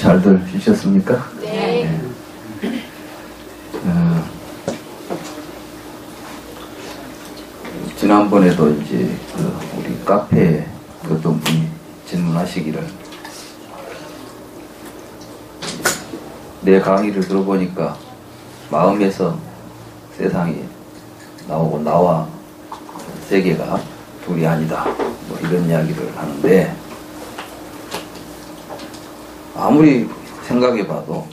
잘들 주셨습니까? 네. 지난번에도 이제 우리 카페에 어떤 분이 질문하시기를, 내 강의를 들어보니까 마음에서 세상이 나오고 나와 세계가 둘이 아니다, 뭐 이런 이야기를 하는데, 아무리 생각해봐도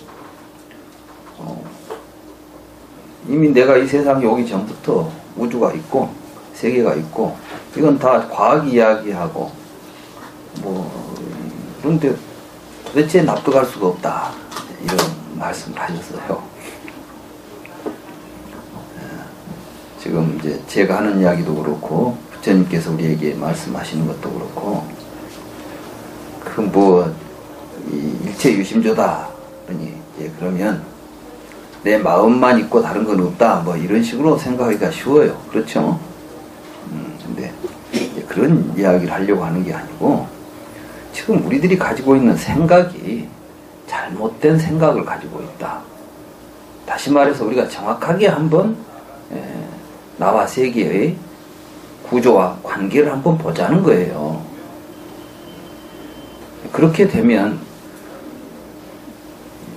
이미 내가 이 세상에 오기 전부터 우주가 있고 세계가 있고, 이건 다 과학 이야기하고 그런데 도대체 납득할 수가 없다, 이런 말씀을 하셨어요. 지금 이제 제가 하는 이야기도 그렇고 부처님께서 우리에게 말씀하시는 것도 그렇고, 이 일체 유심조다, 그러면 내 마음만 있고 다른 건 없다, 뭐 이런 식으로 생각하기가 쉬워요. 그렇죠? 근데 그런 이야기를 하려고 하는 게 아니고, 지금 우리들이 가지고 있는 생각이 잘못된 생각을 가지고 있다. 다시 말해서 우리가 정확하게 한번 나와 세계의 구조와 관계를 한번 보자는 거예요. 그렇게 되면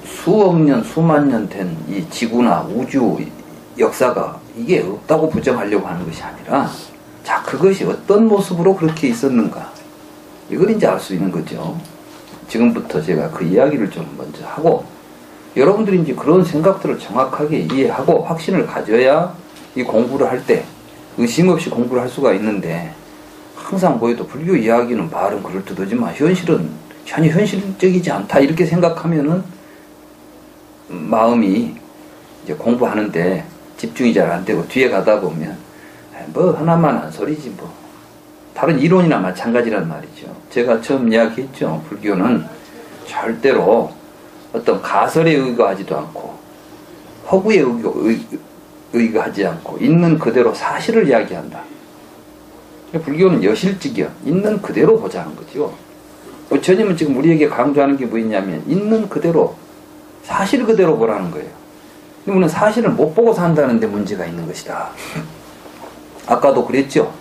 수억 년, 수만 년 된 이 지구나 우주 역사가 이게 없다고 부정하려고 하는 것이 아니라, 자, 그것이 어떤 모습으로 그렇게 있었는가, 이걸 이제 알 수 있는 거죠. 지금부터 제가 그 이야기를 좀 먼저 하고, 여러분들이 이제 그런 생각들을 정확하게 이해하고 확신을 가져야 이 공부를 할 때 의심 없이 공부를 할 수가 있는데, 항상 보여도 불교 이야기는 말은 그럴듯하지만 현실은 전혀 현실적이지 않다, 이렇게 생각하면은 마음이 이제 공부하는데 집중이 잘 안 되고, 뒤에 가다 보면 뭐 하나만 한 소리지, 뭐 다른 이론이나 마찬가지란 말이죠. 제가 처음 이야기했죠. 불교는 절대로 어떤 가설에 의거하지도 않고 허구에 의거하지 않고 있는 그대로 사실을 이야기한다. 불교는 여실직이요, 있는 그대로 보자는 거죠. 부처님은 지금 우리에게 강조하는 게 뭐냐면 있는 그대로, 사실 그대로 보라는 거예요. 우리는 사실을 못 보고 산다는 데 문제가 있는 것이다. 아까도 그랬죠.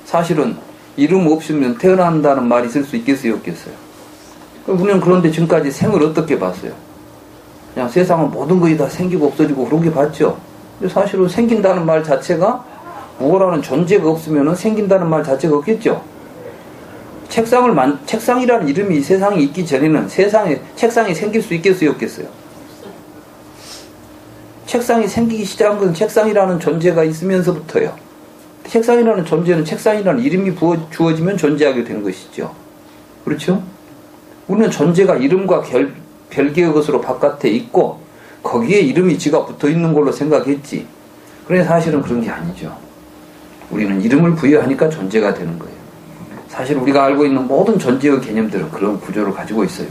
사실은 이름 없으면 태어난다는 말이 있을 수 있겠어요, 없겠어요? 우리는 그런데 지금까지 생을 어떻게 봤어요? 그냥 세상은 모든 것이 다 생기고 없어지고 그런 게 봤죠. 근데 사실은 생긴다는 말 자체가, 무엇라는 존재가 없으면 생긴다는 말 자체가 없겠죠. 책상이라는 이름이 세상에 있기 전에는 책상이 생길 수 있겠어요, 없겠어요? 책상이 생기기 시작한 것은 책상이라는 존재가 있으면서부터요. 책상이라는 존재는 책상이라는 이름이 주어지면 존재하게 되는 것이죠. 그렇죠? 우리는 존재가 이름과 별개의 것으로 바깥에 있고 거기에 이름이 지가 붙어 있는 걸로 생각했지. 그런데 사실은 그런 게 아니죠. 우리는 이름을 부여하니까 존재가 되는 거예요. 사실 우리가 알고 있는 모든 존재의 개념들은 그런 구조를 가지고 있어요.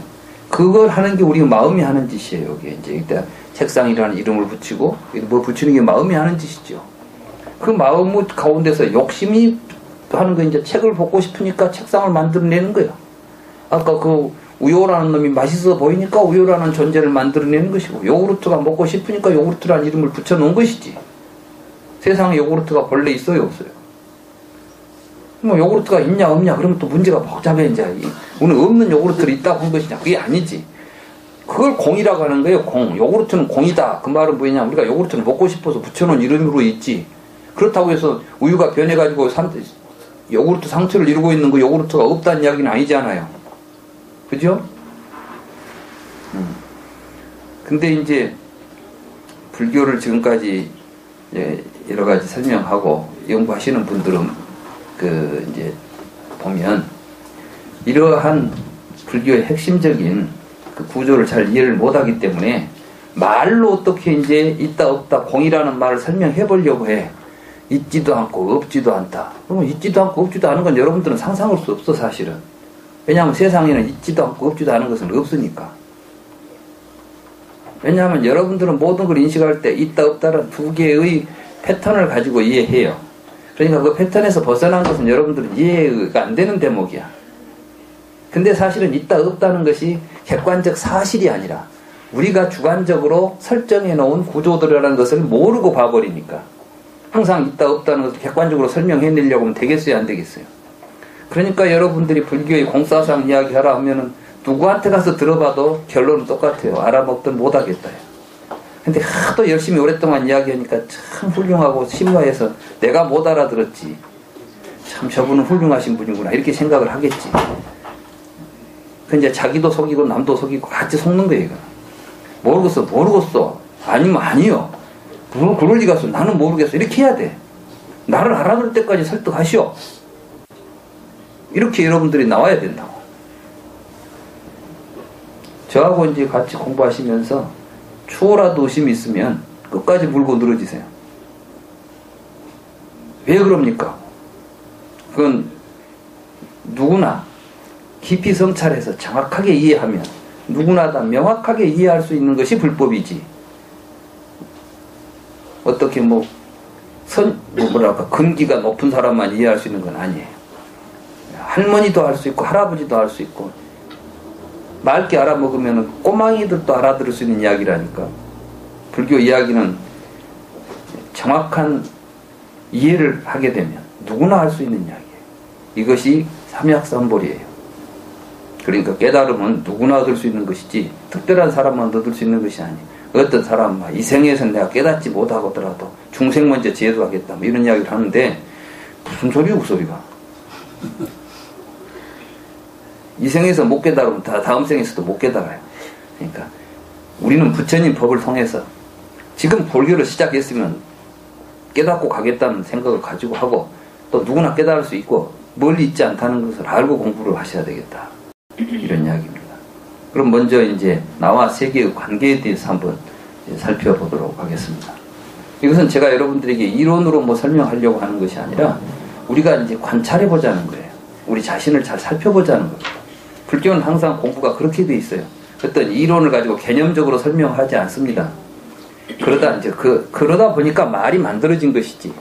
그걸 하는 게 우리 마음이 하는 짓이에요. 여기 이제 일단 책상이라는 이름을 붙이고, 뭐 붙이는 게 마음이 하는 짓이죠. 그 마음 가운데서 욕심이 하는 거, 이제 책을 보고 싶으니까 책상을 만들어내는 거예요. 아까 그 우유라는 놈이 맛있어 보이니까 우유라는 존재를 만들어내는 것이고, 요구르트가 먹고 싶으니까 요구르트라는 이름을 붙여놓은 것이지. 세상에 요구르트가 본래 있어요, 없어요? 뭐 요구르트가 있냐 없냐 그러면 또 문제가 복잡해. 이제 오늘 없는 요구르트를 있다고 한 것이냐, 그게 아니지. 그걸 공이라고 하는 거예요. 공. 요구르트는 공이다. 그 말은 뭐냐, 우리가 요구르트를 먹고 싶어서 붙여놓은 이름으로 있지, 그렇다고 해서 우유가 변해가지고 요구르트 상태를 이루고 있는 그 요구르트가 없다는 이야기는 아니잖아요. 그죠? 근데 이제 불교를 지금까지 여러 가지 설명하고 연구하시는 분들은 이제 보면 이러한 불교의 핵심적인 그 구조를 잘 이해를 못하기 때문에 말로 어떻게 이제 있다 없다 공이라는 말을 설명해 보려고 해. 있지도 않고 없지도 않다. 그러면 있지도 않고 없지도 않은 건 여러분들은 상상할 수 없어, 사실은. 왜냐하면 세상에는 있지도 않고 없지도 않은 것은 없으니까. 왜냐하면 여러분들은 모든 걸 인식할 때 있다 없다는 두 개의 패턴을 가지고 이해해요. 그러니까 그 패턴에서 벗어난 것은 여러분들은 이해가 안 되는 대목이야. 근데 사실은 있다 없다는 것이 객관적 사실이 아니라 우리가 주관적으로 설정해 놓은 구조들이라는 것을 모르고 봐버리니까 항상 있다 없다는 것을 객관적으로 설명해내려고 하면 되겠어요 안 되겠어요? 그러니까 여러분들이 불교의 공사상 이야기하라 하면은 누구한테 가서 들어봐도 결론은 똑같아요. 알아먹든 못하겠다. 근데 하도 열심히 오랫동안 이야기하니까 참 훌륭하고 심화해서 내가 못 알아들었지. 참 저분은 훌륭하신 분이구나 이렇게 생각을 하겠지. 그 이제 자기도 속이고 남도 속이고 같이 속는 거예요. 모르겠어. 아니면 아니요. 그럴 리가 없어. 나는 모르겠어. 이렇게 해야 돼. 나를 알아들 때까지 설득하시오. 이렇게 여러분들이 나와야 된다고. 저하고 이제 같이 공부하시면서 추호라도 의심이 있으면 끝까지 물고 늘어지세요. 왜 그럽니까? 그건 누구나 깊이 성찰해서 정확하게 이해하면 누구나 다 명확하게 이해할 수 있는 것이 불법이지. 어떻게 근기가 높은 사람만 이해할 수 있는 건 아니에요. 할머니도 할 수 있고 할아버지도 할 수 있고 맑게 알아먹으면 꼬망이들도 알아들을 수 있는 이야기라니까. 불교 이야기는 정확한 이해를 하게 되면 누구나 할 수 있는 이야기예요. 이것이 삼약삼벌이에요. 그러니까 깨달음은 누구나 얻을 수 있는 것이지 특별한 사람만 얻을 수 있는 것이 아니에요. 어떤 사람은 이 생에서 내가 깨닫지 못하더라도 중생 먼저 제도하겠다 이런 이야기를 하는데 무슨 소리요 그 소리가. 이 생에서 못 깨달으면 다음 생에서도 못 깨달아요. 그러니까 우리는 부처님 법을 통해서 지금 불교를 시작했으면 깨닫고 가겠다는 생각을 가지고 하고 또 누구나 깨달을 수 있고 멀리 있지 않다는 것을 알고 공부를 하셔야 되겠다. 이런 이야기입니다. 그럼 먼저 이제 나와 세계의 관계에 대해서 한번 살펴보도록 하겠습니다. 이것은 제가 여러분들에게 이론으로 설명하려고 하는 것이 아니라 우리가 이제 관찰해 보자는 거예요. 우리 자신을 잘 살펴보자는 겁니다. 불교는 항상 공부가 그렇게 돼 있어요. 어떤 이론을 가지고 개념적으로 설명하지 않습니다. 그러다 보니까 말이 만들어진 것이지.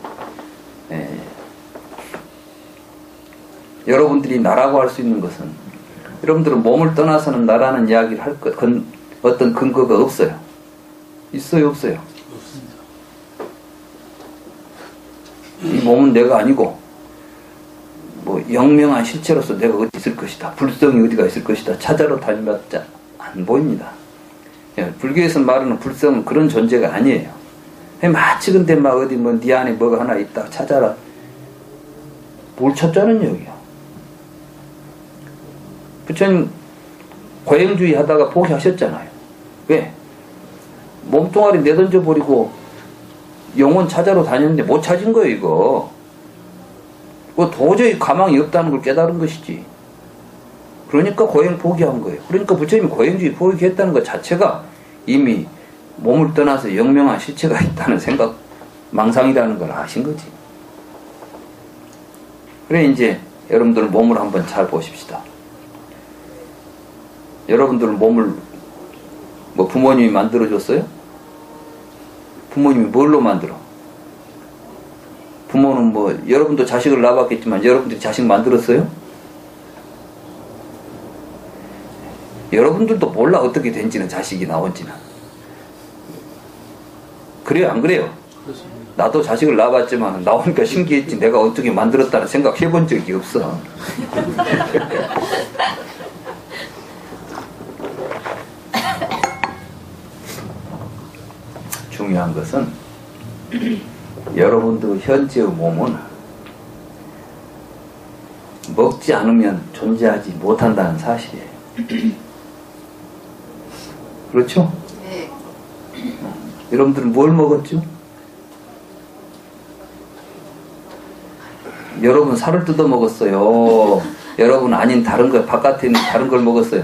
여러분들이 나라고 할 수 있는 것은 여러분들은 몸을 떠나서는 나라는 이야기를 할 어떤 근거가 없어요. 있어요, 없어요? 없습니다. 이 몸은 내가 아니고 영명한 실체로서 내가 어디 있을 것이다. 불성이 어디가 있을 것이다. 찾아러 다니봤자 안 보입니다. 불교에서 말하는 불성은 그런 존재가 아니에요. 마치 근데 어디 네 안에 뭐가 하나 있다. 찾아라. 뭘 찾자는 얘기야. 부처님 고행주의 하다가 포기하셨잖아요. 왜? 몸뚱아리 내던져버리고 영혼 찾아러 다녔는데 못 찾은 거예요 이거. 도저히 가망이 없다는 걸 깨달은 것이지. 그러니까 고행 포기한 거예요. 그러니까 부처님이 고행주의 포기했다는 것 자체가 이미 몸을 떠나서 영명한 실체가 있다는 생각, 망상이라는 걸 아신 거지. 그래 이제 여러분들 몸을 한번 잘 보십시다. 여러분들 몸을 부모님이 만들어줬어요? 부모님이 뭘로 만들어? 부모는 여러분도 자식을 낳아봤겠지만 여러분들이 자식 만들었어요? 여러분들도 몰라 어떻게 된지는 자식이 나온지는. 그래요 안 그래요? 그렇습니다. 나도 자식을 낳아봤지만 나오니까 신기했지 내가 어떻게 만들었다는 생각 해본 적이 없어. 중요한 것은 여러분들 현재의 몸은 먹지 않으면 존재하지 못한다는 사실이에요. 그렇죠? 네. 여러분들은 뭘 먹었죠? 여러분 살을 뜯어 먹었어요. 여러분 아닌 다른 거 바깥에 있는 다른 걸 먹었어요.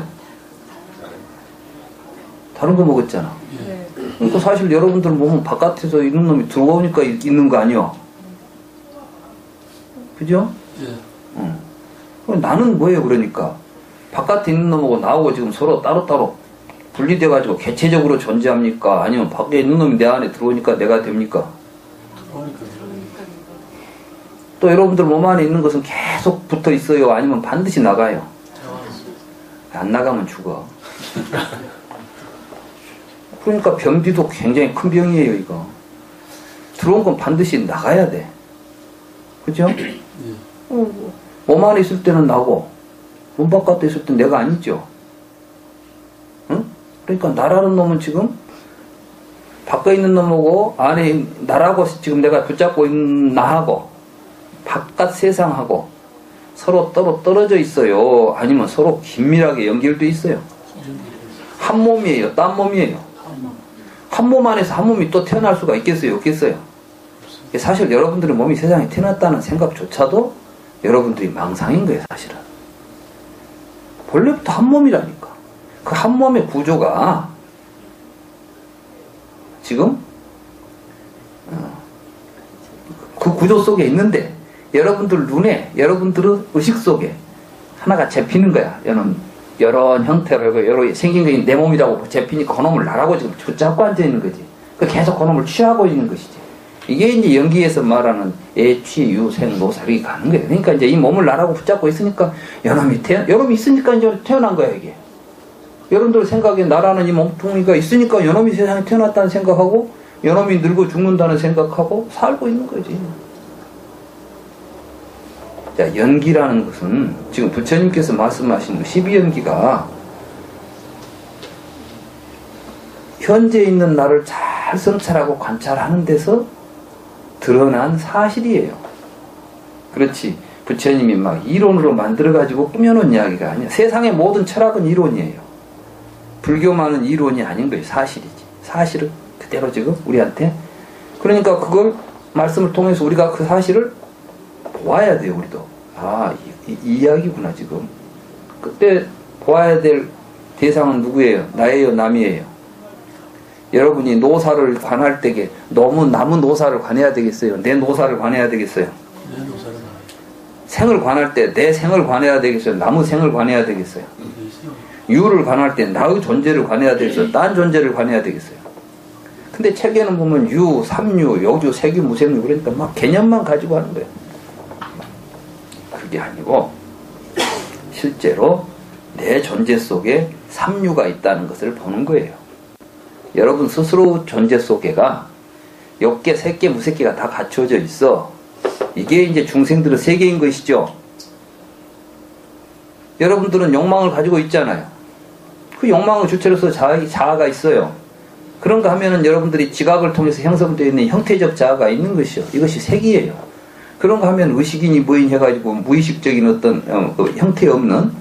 다른 거 먹었잖아. 네. 그러니까 사실 여러분들 몸은 바깥에서 있는 놈이 들어오니까 있는 거 아니야? 그죠? 예. 그럼 나는 뭐예요 그러니까? 바깥에 있는 놈하고 나하고 지금 서로 따로따로 분리돼가지고 개체적으로 존재합니까? 아니면 밖에 있는 놈이 내 안에 들어오니까 내가 됩니까? 그러니까요. 또 여러분들 몸 안에 있는 것은 계속 붙어 있어요? 아니면 반드시 나가요? 안 나가면 죽어. 그러니까 병비도 굉장히 큰 병이에요, 이거. 들어온 건 반드시 나가야 돼. 그죠? 몸 안에 있을 때는 나고, 몸 바깥에 있을 때는 내가 아니죠. 응? 그러니까 나라는 놈은 지금, 밖에 있는 놈하고, 안에, 나라고 지금 내가 붙잡고 있는 나하고, 바깥 세상하고, 서로 떨어져 있어요. 아니면 서로 긴밀하게 연결돼 있어요. 한 몸이에요, 딴 몸이에요. 한 몸 안에서 한 몸이 또 태어날 수가 있겠어요, 없겠어요? 사실 여러분들의 몸이 세상에 태어났다는 생각조차도 여러분들이 망상인 거예요, 사실은. 본래부터 한 몸이라니까. 그 한 몸의 구조가 지금 그 구조 속에 있는데 여러분들 눈에, 여러분들의 의식 속에 하나가 잡히는 거야. 이런 형태로 여러 생긴 게 내 몸이라고 잡히니까 그놈을 나라고 지금 붙잡고 앉아 있는 거지. 계속 그놈을 취하고 있는 것이지. 이게 이제 연기에서 말하는 애취, 유, 생, 노사 이렇게 가는 거예요. 그러니까 이제 이 몸을 나라고 붙잡고 있으니까 여러분이 있으니까 이제 태어난 거야, 이게. 여러분들 생각에 나라는 이 몸뚱이가 있으니까 여놈이 세상에 태어났다는 생각하고 여놈이 늙어 죽는다는 생각하고 살고 있는 거지. 자, 연기라는 것은 지금 부처님께서 말씀하신 12연기가 현재 있는 나를 잘 성찰하고 관찰하는 데서 드러난 사실이에요. 그렇지. 부처님이 막 이론으로 만들어가지고 꾸며놓은 이야기가 아니야. 세상의 모든 철학은 이론이에요. 불교만은 이론이 아닌 거예요. 사실이지. 사실은 그대로 지금 우리한테. 그러니까 그걸 말씀을 통해서 우리가 그 사실을 보아야 돼요, 우리도. 아, 이 이야기구나, 지금. 그때 보아야 될 대상은 누구예요? 나예요, 남이에요? 여러분이 노사를 관할 때에 너무 남의 노사를 관해야 되겠어요? 내 노사를 관해야 되겠어요? 내 노사를 생을 관할 때 내 생을 관해야 되겠어요? 남의 생을 관해야 되겠어요? 유를 관할 때 나의 존재를 관해야 되겠어요? 딴 존재를 관해야 되겠어요? 근데 책에는 보면 유, 삼유, 여주, 세규, 무생유 그러니까 막 개념만 가지고 하는 거예요. 그게 아니고 실제로 내 존재 속에 삼유가 있다는 것을 보는 거예요. 여러분 스스로 존재 속에가 욕계, 색계, 무색계가 다 갖춰져 있어. 이게 이제 중생들의 세계인 것이죠. 여러분들은 욕망을 가지고 있잖아요. 그 욕망의 주체로서 자아가 있어요. 그런가 하면은 여러분들이 지각을 통해서 형성되어 있는 형태적 자아가 있는 것이요. 이것이 색이에요. 그런가 하면 의식이니 뭐인 해가지고 무의식적인 어떤 형태 없는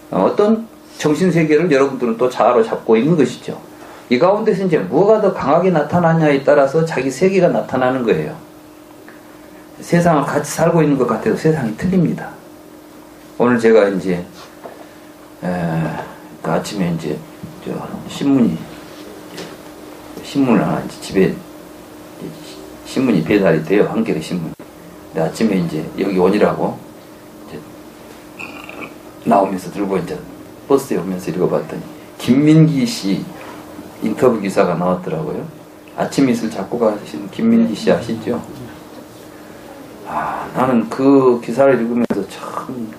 어떤 정신세계를 여러분들은 또 자아로 잡고 있는 것이죠. 이 가운데서 이제 뭐가 더 강하게 나타나냐에 따라서 자기 세계가 나타나는 거예요. 세상을 같이 살고 있는 것 같아도 세상이 틀립니다. 오늘 제가 이제 그 아침에 이제 신문을 하나 이제 집에 신문이 배달이 돼요. 한겨레 신문. 근데 아침에 이제 여기 오니라고 이제 나오면서 들고 이제 버스에 오면서 읽어봤더니 김민기 씨 인터뷰 기사가 나왔더라고요. 아침 이슬 작곡하신 김민기 씨 아시죠? 아, 나는 그 기사를 읽으면서 참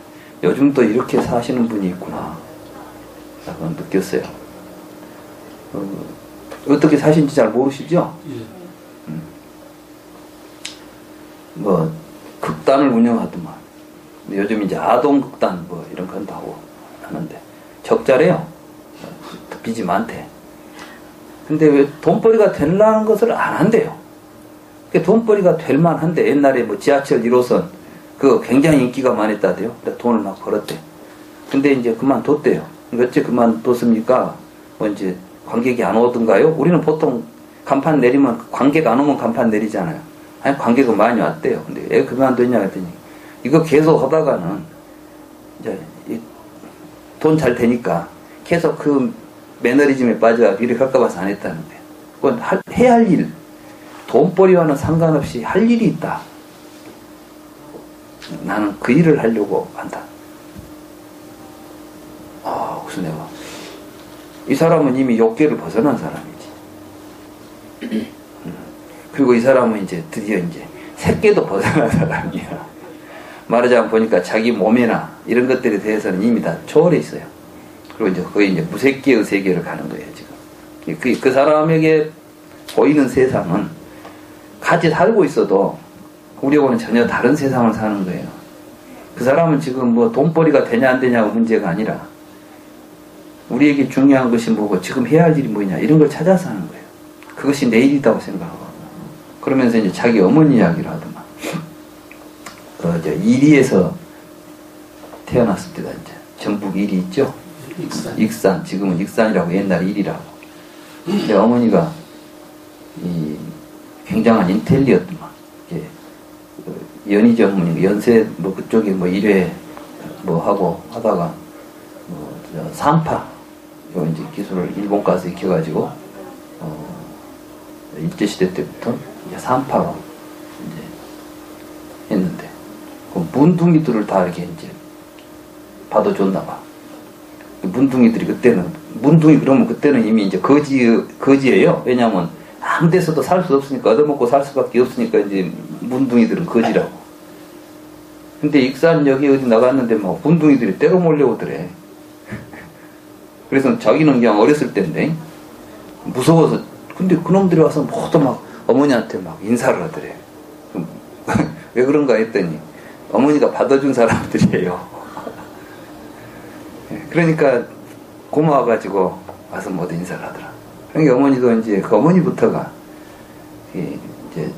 요즘 또 이렇게 사시는 분이 있구나 라고 느꼈어요. 어떻게 사신지 잘 모르시죠? 뭐 극단을 운영하더만 요즘 이제 아동극단 뭐 이런 건 다 하는데 적자래요. 빚이 많대. 근데 왜 돈벌이가 되려는 것을 안 한대요. 돈벌이가 될 만한데 옛날에 뭐 지하철 1호선 그거 굉장히 인기가 많았다대요. 돈을 막 벌었대. 근데 이제 그만뒀대요. 어째 그만뒀습니까? 뭐 이제 관객이 안 오던가요? 우리는 보통 간판 내리면 관객 안 오면 간판 내리잖아요. 아니 관객은 많이 왔대요. 근데 왜 그만뒀냐 했더니 이거 계속 하다가는 이제 돈 잘 되니까 계속 그 매너리즘에 빠져 이렇게 가까워서 안 했다는 거예요. 그건 해야 할 일, 돈벌이와는 상관없이 할 일이 있다. 나는 그 일을 하려고 한다. 아, 그래서 내가 이 사람은 이미 욕계를 벗어난 사람이지. 그리고 이 사람은 이제 드디어 이제 색계도 벗어난 사람이야. 말하자면 보니까 자기 몸이나 이런 것들에 대해서는 이미 다 초월해 있어요. 그리고 이제 거의 이제 무색계의 세계를 가는 거예요, 지금. 그 사람에게 보이는 세상은 같이 살고 있어도 우리하고는 전혀 다른 세상을 사는 거예요. 그 사람은 지금 뭐 돈벌이가 되냐 안 되냐가 문제가 아니라 우리에게 중요한 것이 뭐고 지금 해야 할 일이 뭐냐 이런 걸 찾아서 하는 거예요. 그것이 내일이라고 생각하고 그러면서 이제 자기 어머니 이야기를 하더만 이제 이리에서 태어났을 때다 이제 전북 이리 있죠. 익산 지금은 익산이라고 옛날에 이리라고. 근데 어머니가 이 굉장한 인텔리였더만 연희 전문이 연세 뭐 그쪽에 뭐 일회 뭐 하고 하다가 뭐 산파 요 이제 기술을 일본 가서 익혀가지고 일제 시대 때부터 이제 산파로 이제 했는데 그 문둥이들을 다 이렇게 이제 받아줬나 봐. 문둥이들이 그때는 문둥이 그러면 그때는 이미 이제 거지예요. 왜냐하면 아무 데서도 살 수 없으니까 얻어먹고 살 수밖에 없으니까 이제 문둥이들은 거지라고. 근데 익산역에 어디 나갔는데 막 문둥이들이 때로 몰려오더래. 그래서 자기는 그냥 어렸을 때인데 무서워서 근데 그놈들이 와서 모두 막 어머니한테 막 인사를 하더래. 왜 그런가 했더니 어머니가 받아준 사람들이에요. 그러니까 고마워가지고 와서 모두 인사를 하더라. 그러니까 어머니도 이제 그 어머니부터가 이제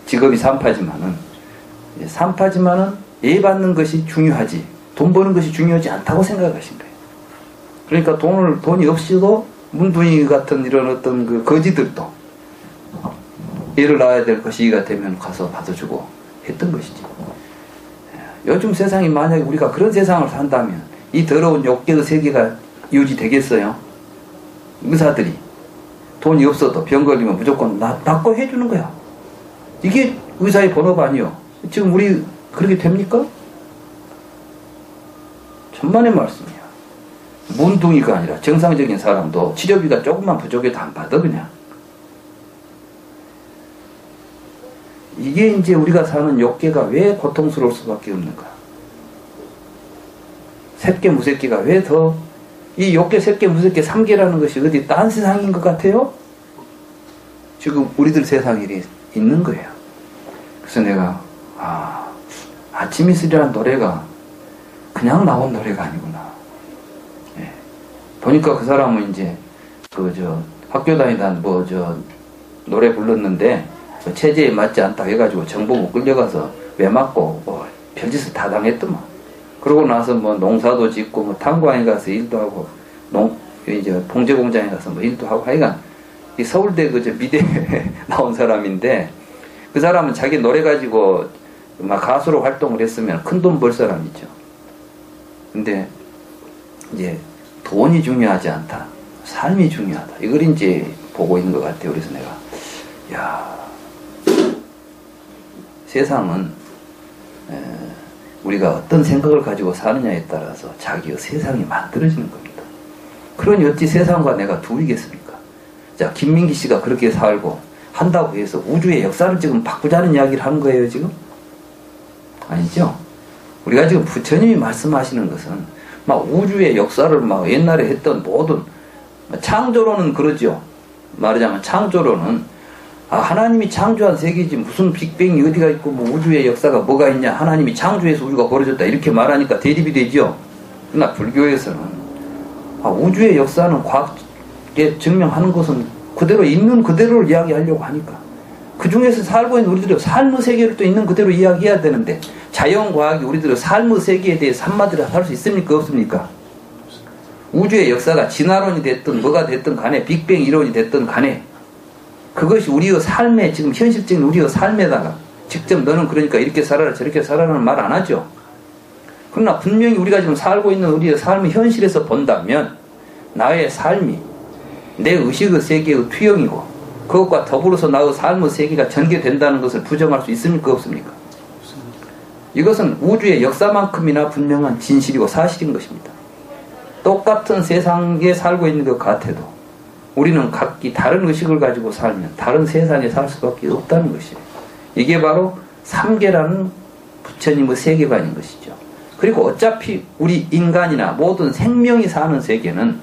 직업이 산파지만은 예 받는 것이 중요하지 돈 버는 것이 중요하지 않다고 생각하신 거예요. 그러니까 돈이 없이도 문둥이 같은 이런 어떤 그 거지들도 애를 낳아야 될 것이가 되면 가서 받아주고 했던 것이지. 요즘 세상이 만약에 우리가 그런 세상을 산다면 이 더러운 욕계의 세계가 유지되겠어요? 의사들이 돈이 없어도 병 걸리면 무조건 낫고 해주는 거야. 이게 의사의 본업 아니요. 지금 우리 그렇게 됩니까? 천만의 말씀이야. 문둥이가 아니라 정상적인 사람도 치료비가 조금만 부족해도 안 받아 그냥. 이게 이제 우리가 사는 욕계가 왜 고통스러울 수밖에 없는가. 새끼 무새끼가 왜 더 이 욕계 새끼 무새끼 삼계라는 것이 어디 딴 세상인 것 같아요? 지금 우리들 세상에 있는 거예요. 그래서 내가 아침 이슬이라는 노래가 그냥 나온 노래가 아니구나. 예. 보니까 그 사람은 이제 학교 다니다 노래 불렀는데 체제에 맞지 않다 해가지고 정보부 끌려가서 왜 맞고 별짓을 다 당했더만. 그러고 나서 뭐 농사도 짓고 뭐 탄광에 가서 일도 하고 이제 봉제 공장에 가서 뭐 일도 하고 하여간 이 서울대 미대에 나온 사람인데 그 사람은 자기 노래 가지고 막 가수로 활동을 했으면 큰 돈 벌 사람이죠. 근데 이제 돈이 중요하지 않다. 삶이 중요하다. 이걸 이제 보고 있는 것 같아요. 그래서 내가 세상은 우리가 어떤 생각을 가지고 사느냐에 따라서 자기의 세상이 만들어지는 겁니다. 그러니 어찌 세상과 내가 둘이겠습니까? 자, 김민기 씨가 그렇게 살고 한다고 해서 우주의 역사를 지금 바꾸자는 이야기를 하는 거예요, 지금? 아니죠? 우리가 지금 부처님이 말씀하시는 것은 막 우주의 역사를 막 옛날에 했던 모든 창조론은 그러죠. 말하자면 창조론은 하나님이 창조한 세계지 무슨 빅뱅이 어디가 있고 뭐 우주의 역사가 뭐가 있냐 하나님이 창조해서 우주가 벌어졌다 이렇게 말하니까 대립이 되죠. 그러나 불교에서는 우주의 역사는 과학에 증명하는 것은 그대로 있는 그대로를 이야기하려고 하니까 그 중에서 살고 있는 우리들의 삶의 세계를 또 있는 그대로 이야기해야 되는데 자연과학이 우리들의 삶의 세계에 대해서 한마디로 할 수 있습니까 없습니까? 우주의 역사가 진화론이 됐든 뭐가 됐든 간에 빅뱅 이론이 됐든 간에 그것이 우리의 삶에 지금 현실적인 우리의 삶에다가 직접 너는 그러니까 이렇게 살아라 저렇게 살아라는 말 안 하죠. 그러나 분명히 우리가 지금 살고 있는 우리의 삶의 현실에서 본다면 나의 삶이 내 의식의 세계의 투영이고 그것과 더불어서 나의 삶의 세계가 전개된다는 것을 부정할 수 있습니까 없습니까? 이것은 우주의 역사만큼이나 분명한 진실이고 사실인 것입니다. 똑같은 세상에 살고 있는 것 같아도 우리는 각기 다른 의식을 가지고 살면 다른 세상에 살 수밖에 없다는 것이에요. 이게 바로 삼계라는 부처님의 세계관인 것이죠. 그리고 어차피 우리 인간이나 모든 생명이 사는 세계는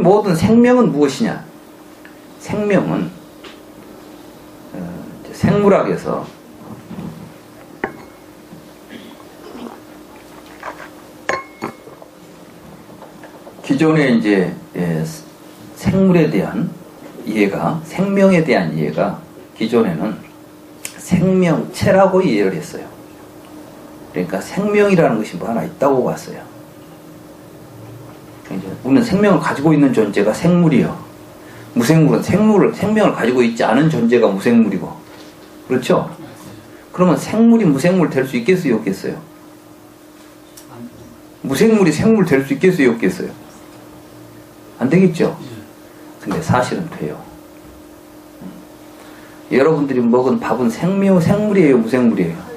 모든 생명은 무엇이냐? 생명은 생물학에서 기존에 이제 생물에 대한 이해가, 생명에 대한 이해가 기존에는 생명체라고 이해를 했어요. 그러니까 생명이라는 것이 뭐 하나 있다고 봤어요. 우리는 생명을 가지고 있는 존재가 생물이요. 무생물은 생명을 가지고 있지 않은 존재가 무생물이고. 그렇죠? 그러면 생물이 무생물 될 수 있겠어요? 없겠어요? 무생물이 생물 될 수 있겠어요? 없겠어요? 안 되겠죠? 근데 사실은 돼요. 여러분들이 먹은 밥은 생물이에요? 무생물이에요?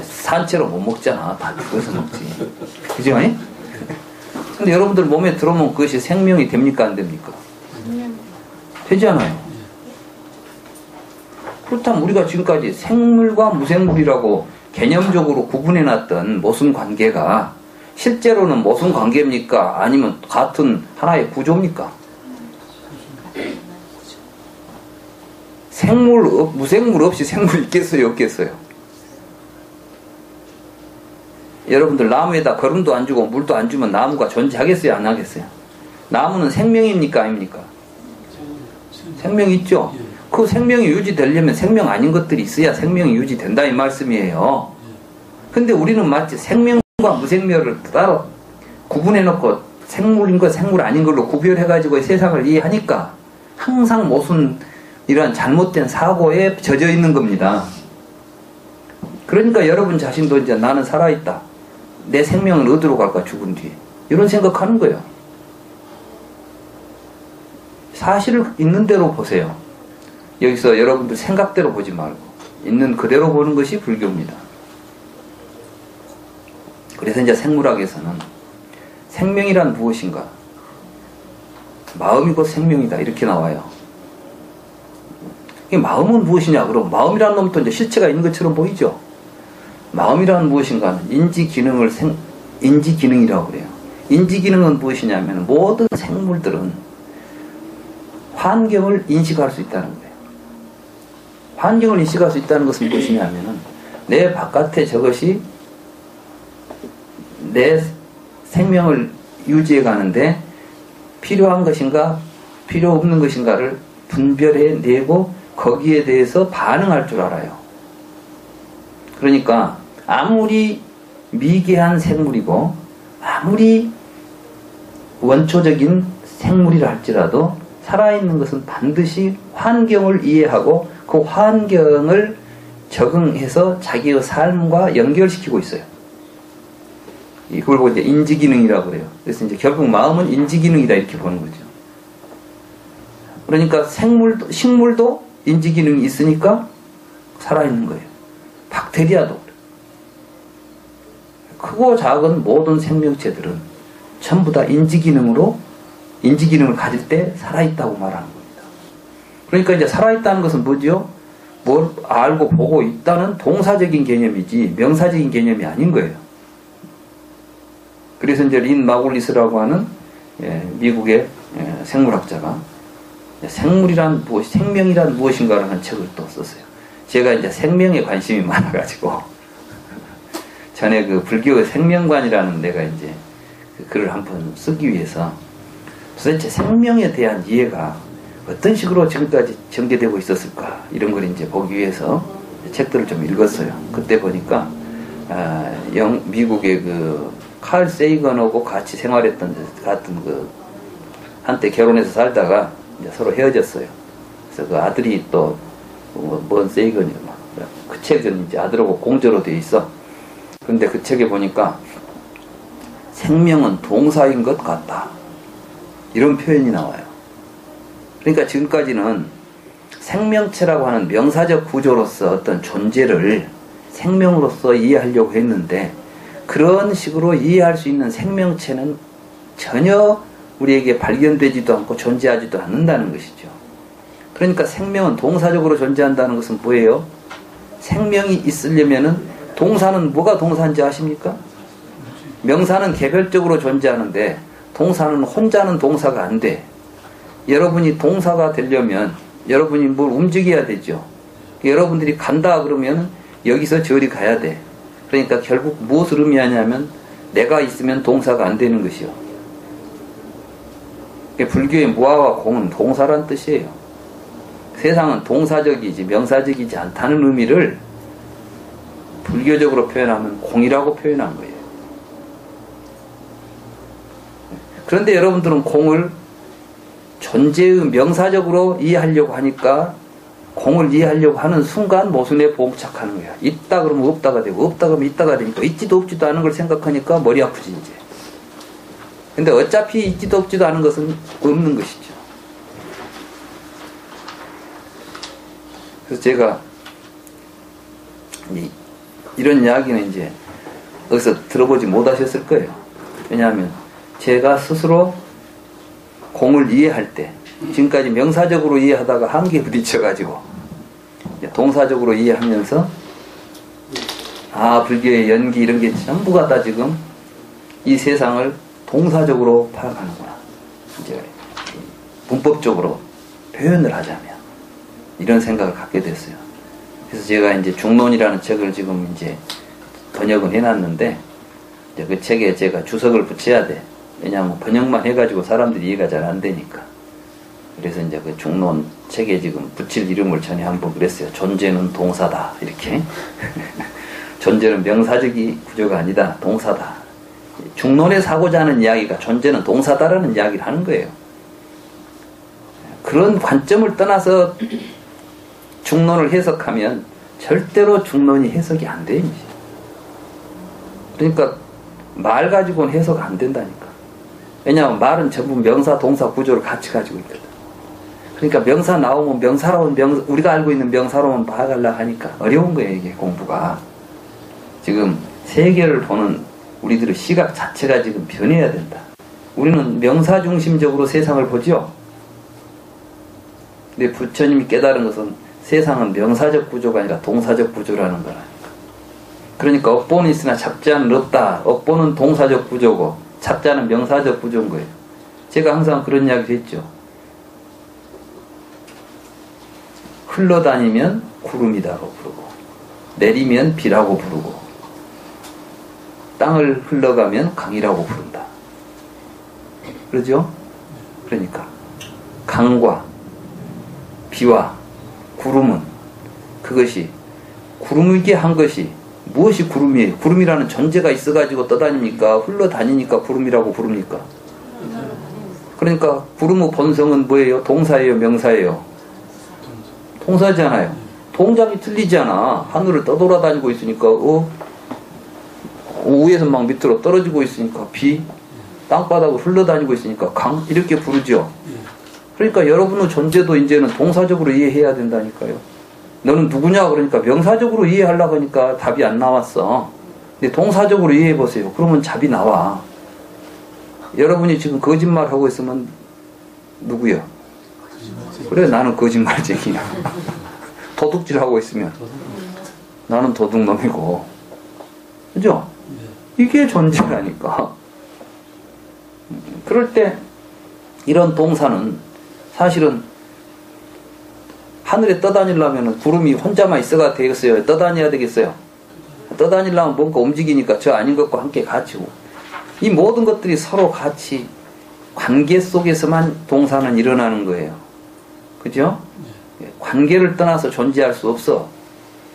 산채로 못 먹잖아. 다 죽어서 먹지. 그죠? 근데 여러분들 몸에 들어오면 그것이 생명이 됩니까? 안 됩니까? 되잖아요. 그렇다면 우리가 지금까지 생물과 무생물이라고 개념적으로 구분해놨던 모순 관계가 실제로는 모순 관계입니까? 아니면 같은 하나의 구조입니까? 무생물 없이 생물이 있겠어요? 없겠어요? 여러분들 나무에다 거름도 안 주고 물도 안 주면 나무가 존재하겠어요? 안 하겠어요? 나무는 생명입니까? 아닙니까? 생명이 있죠? 그 생명이 유지되려면 생명 아닌 것들이 있어야 생명이 유지된다 이 말씀이에요. 근데 우리는 마치 생명과 무생명을 따로 구분해놓고 생물인 것 생물 아닌 걸로 구별해가지고 세상을 이해하니까 항상 모순 이런 잘못된 사고에 젖어 있는 겁니다. 그러니까 여러분 자신도 이제 나는 살아있다. 내 생명은 어디로 갈까 죽은 뒤에. 이런 생각하는 거예요. 사실을 있는 대로 보세요. 여기서 여러분들 생각대로 보지 말고 있는 그대로 보는 것이 불교입니다. 그래서 이제 생물학에서는 생명이란 무엇인가? 마음이 곧 생명이다. 이렇게 나와요. 이 마음은 무엇이냐? 그럼 마음이라는 놈도 이제 실체가 있는 것처럼 보이죠? 마음이란 무엇인가는 인지기능이라고 그래요. 인지기능은 무엇이냐면 모든 생물들은 환경을 인식할 수 있다는 거예요. 환경을 인식할 수 있다는 것은 무엇이냐면은 내 바깥에 저것이 내 생명을 유지해 가는데 필요한 것인가 필요 없는 것인가를 분별해 내고 거기에 대해서 반응할 줄 알아요. 그러니까 아무리 미개한 생물이고 아무리 원초적인 생물이라 할지라도 살아있는 것은 반드시 환경을 이해하고 그 환경을 적응해서 자기의 삶과 연결시키고 있어요. 이걸 보고 이제 인지기능이라고 그래요. 그래서 이제 결국 마음은 인지기능이다 이렇게 보는 거죠. 그러니까 식물도 인지기능이 있으니까 살아있는 거예요. 박테리아도 크고 작은 모든 생명체들은 전부 다 인지기능을 가질 때 살아있다고 말하는 겁니다. 그러니까 이제 살아있다는 것은 뭐죠? 뭘 알고 보고 있다는 동사적인 개념이지 명사적인 개념이 아닌 거예요. 그래서 이제 린 마굴리스라고 하는 미국의 생물학자가 생물이란 생명이란 무엇인가라는 책을 또 썼어요. 제가 이제 생명에 관심이 많아가지고 전에 그 불교의 생명관이라는 내가 이제 그 글을 한번 쓰기 위해서 도대체 생명에 대한 이해가 어떤 식으로 지금까지 전개되고 있었을까 이런 걸 이제 보기 위해서 책들을 좀 읽었어요. 그때 보니까 미국의 그 칼 세이건하고 같이 생활했던 같은 그 한때 결혼해서 살다가 이제 서로 헤어졌어요. 그래서 그 아들이 또 뭔 세이건이 그 책은 이제 아들하고 공저로 돼 있어. 그런데 그 책에 보니까 생명은 동사인 것 같다. 이런 표현이 나와요. 그러니까 지금까지는 생명체라고 하는 명사적 구조로서 어떤 존재를 생명으로서 이해하려고 했는데 그런 식으로 이해할 수 있는 생명체는 전혀 우리에게 발견되지도 않고 존재하지도 않는다는 것이죠. 그러니까 생명은 동사적으로 존재한다는 것은 뭐예요? 생명이 있으려면은 동사는 뭐가 동사인지 아십니까? 명사는 개별적으로 존재하는데 동사는 혼자는 동사가 안 돼. 여러분이 동사가 되려면 여러분이 뭘 움직여야 되죠. 여러분들이 간다 그러면 여기서 저리 가야 돼. 그러니까 결국 무엇을 의미하냐면 내가 있으면 동사가 안 되는 것이요. 불교의 무아와 공은 동사란 뜻이에요. 세상은 동사적이지 명사적이지 않다는 의미를 불교적으로 표현하면 공이라고 표현한 거예요. 그런데 여러분들은 공을 존재의 명사적으로 이해하려고 하니까 공을 이해하려고 하는 순간 모순에 봉착하는 거야. 있다 그러면 없다가 되고 없다 그러면 있다가 되니까 있지도 없지도 않은 걸 생각하니까 머리 아프지 이제. 근데 어차피 있지도 없지도 않은 것은 없는 것이죠. 그래서 제가 이런 이야기는 이제 어디서 들어보지 못하셨을 거예요. 왜냐하면 제가 스스로 공을 이해할 때 지금까지 명사적으로 이해하다가 한계에 부딪혀가지고 동사적으로 이해하면서 불교의 연기 이런 게 전부가 다 지금 이 세상을 동사적으로 파악하는구나. 이제 문법적으로 표현을 하자면 이런 생각을 갖게 됐어요. 그래서 제가 이제 중론이라는 책을 지금 이제 번역은 해놨는데 이제 그 책에 제가 주석을 붙여야 돼. 왜냐하면 번역만 해가지고 사람들이 이해가 잘 안 되니까. 그래서 이제 그 중론 책에 지금 붙일 이름을 전에 한번 그랬어요. 존재는 동사다. 이렇게. 존재는 명사적인 구조가 아니다. 동사다. 중론에서 하고자 하는 이야기가 존재는 동사다라는 이야기를 하는 거예요. 그런 관점을 떠나서 중론을 해석하면 절대로 중론이 해석이 안 돼요. 그러니까 말 가지고는 해석 안 된다니까. 왜냐하면 말은 전부 명사, 동사 구조를 같이 가지고 있거든. 그러니까 명사 나오면 명사로는 우리가 알고 있는 명사로만 봐가려고 하니까 어려운 거예요, 이게 공부가. 지금 세계를 보는 우리들의 시각 자체가 지금 변해야 된다. 우리는 명사 중심적으로 세상을 보죠. 근데 부처님이 깨달은 것은 세상은 명사적 구조가 아니라 동사적 구조라는 거라. 그러니까 업보는 있으나 잡자는 없다. 업보는 동사적 구조고 잡자는 명사적 구조인 거예요. 제가 항상 그런 이야기를 했죠. 흘러다니면 구름이라고 부르고 내리면 비라고 부르고 땅을 흘러가면 강이라고 부른다. 그러죠? 그러니까 강과 비와 구름은 그것이 구름이게 한 것이 무엇이 구름이에요? 구름이라는 존재가 있어가지고 떠다닙니까? 흘러다니니까 구름이라고 부릅니까? 그러니까 구름의 본성은 뭐예요? 동사예요? 명사예요? 동사잖아요. 동작이 틀리잖아. 하늘을 떠돌아다니고 있으니까 위에서 막 밑으로 떨어지고 있으니까 비, 땅바닥을 흘러다니고 있으니까 강 이렇게 부르죠. 그러니까 여러분의 존재도 이제는 동사적으로 이해해야 된다니까요. 너는 누구냐 그러니까 명사적으로 이해하려고 하니까 답이 안 나왔어. 근데 동사적으로 이해해보세요. 그러면 답이 나와. 여러분이 지금 거짓말하고 있으면 누구야? 그래, 나는 거짓말쟁이야. 도둑질하고 있으면 나는 도둑놈이고. 그죠? 이게 존재라니까. 그럴 때 이런 동사는 사실은 하늘에 떠다니려면 구름이 혼자만 있어가 되겠어요? 떠다녀야 되겠어요? 떠다니려면 뭔가 움직이니까 저 아닌 것과 함께 같이. 이 모든 것들이 서로 같이 관계 속에서만 동사는 일어나는 거예요. 그죠? 관계를 떠나서 존재할 수 없어.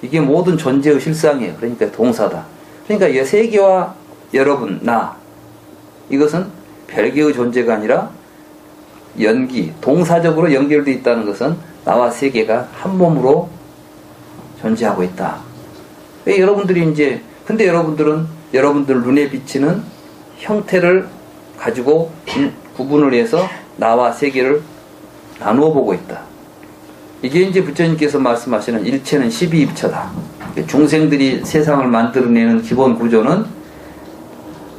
이게 모든 존재의 실상이에요. 그러니까 동사다. 그러니까 세계와 여러분, 나, 이것은 별개의 존재가 아니라 연기, 동사적으로 연결되어 있다는 것은 나와 세계가 한 몸으로 존재하고 있다. 왜 여러분들이 이제, 근데 여러분들은 여러분들 눈에 비치는 형태를 가지고 구분을 해서 나와 세계를 나누어 보고 있다. 이게 이제 부처님께서 말씀하시는 일체는 12입처다. 중생들이 세상을 만들어내는 기본 구조는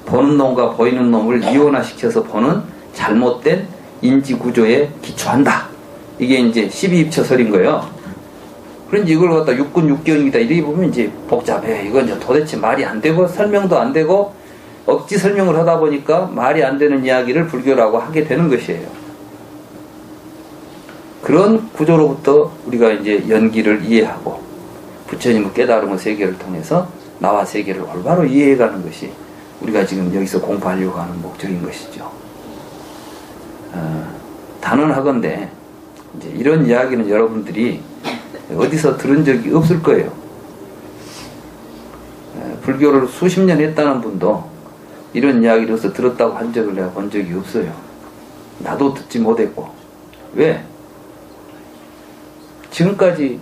보는 놈과 보이는 놈을 이원화시켜서 보는 잘못된 인지 구조에 기초한다. 이게 이제 12입처설인 거예요. 그런지 이걸 갖다 육군 육경이다 이렇게 보면 이제 복잡해. 이건 이제 도대체 말이 안 되고 설명도 안 되고 억지 설명을 하다 보니까 말이 안 되는 이야기를 불교라고 하게 되는 것이에요. 그런 구조로부터 우리가 이제 연기를 이해하고 부처님의 깨달음의 세계를 통해서 나와 세계를 올바로 이해해가는 것이 우리가 지금 여기서 공부하려고 하는 목적인 것이죠. 단언하건대 이제 이런 이야기는 여러분들이 어디서 들은 적이 없을 거예요. 불교를 수십 년 했다는 분도 이런 이야기를 어디서 들었다고 한 적을 내가 본 적이 없어요. 나도 듣지 못했고. 왜? 지금까지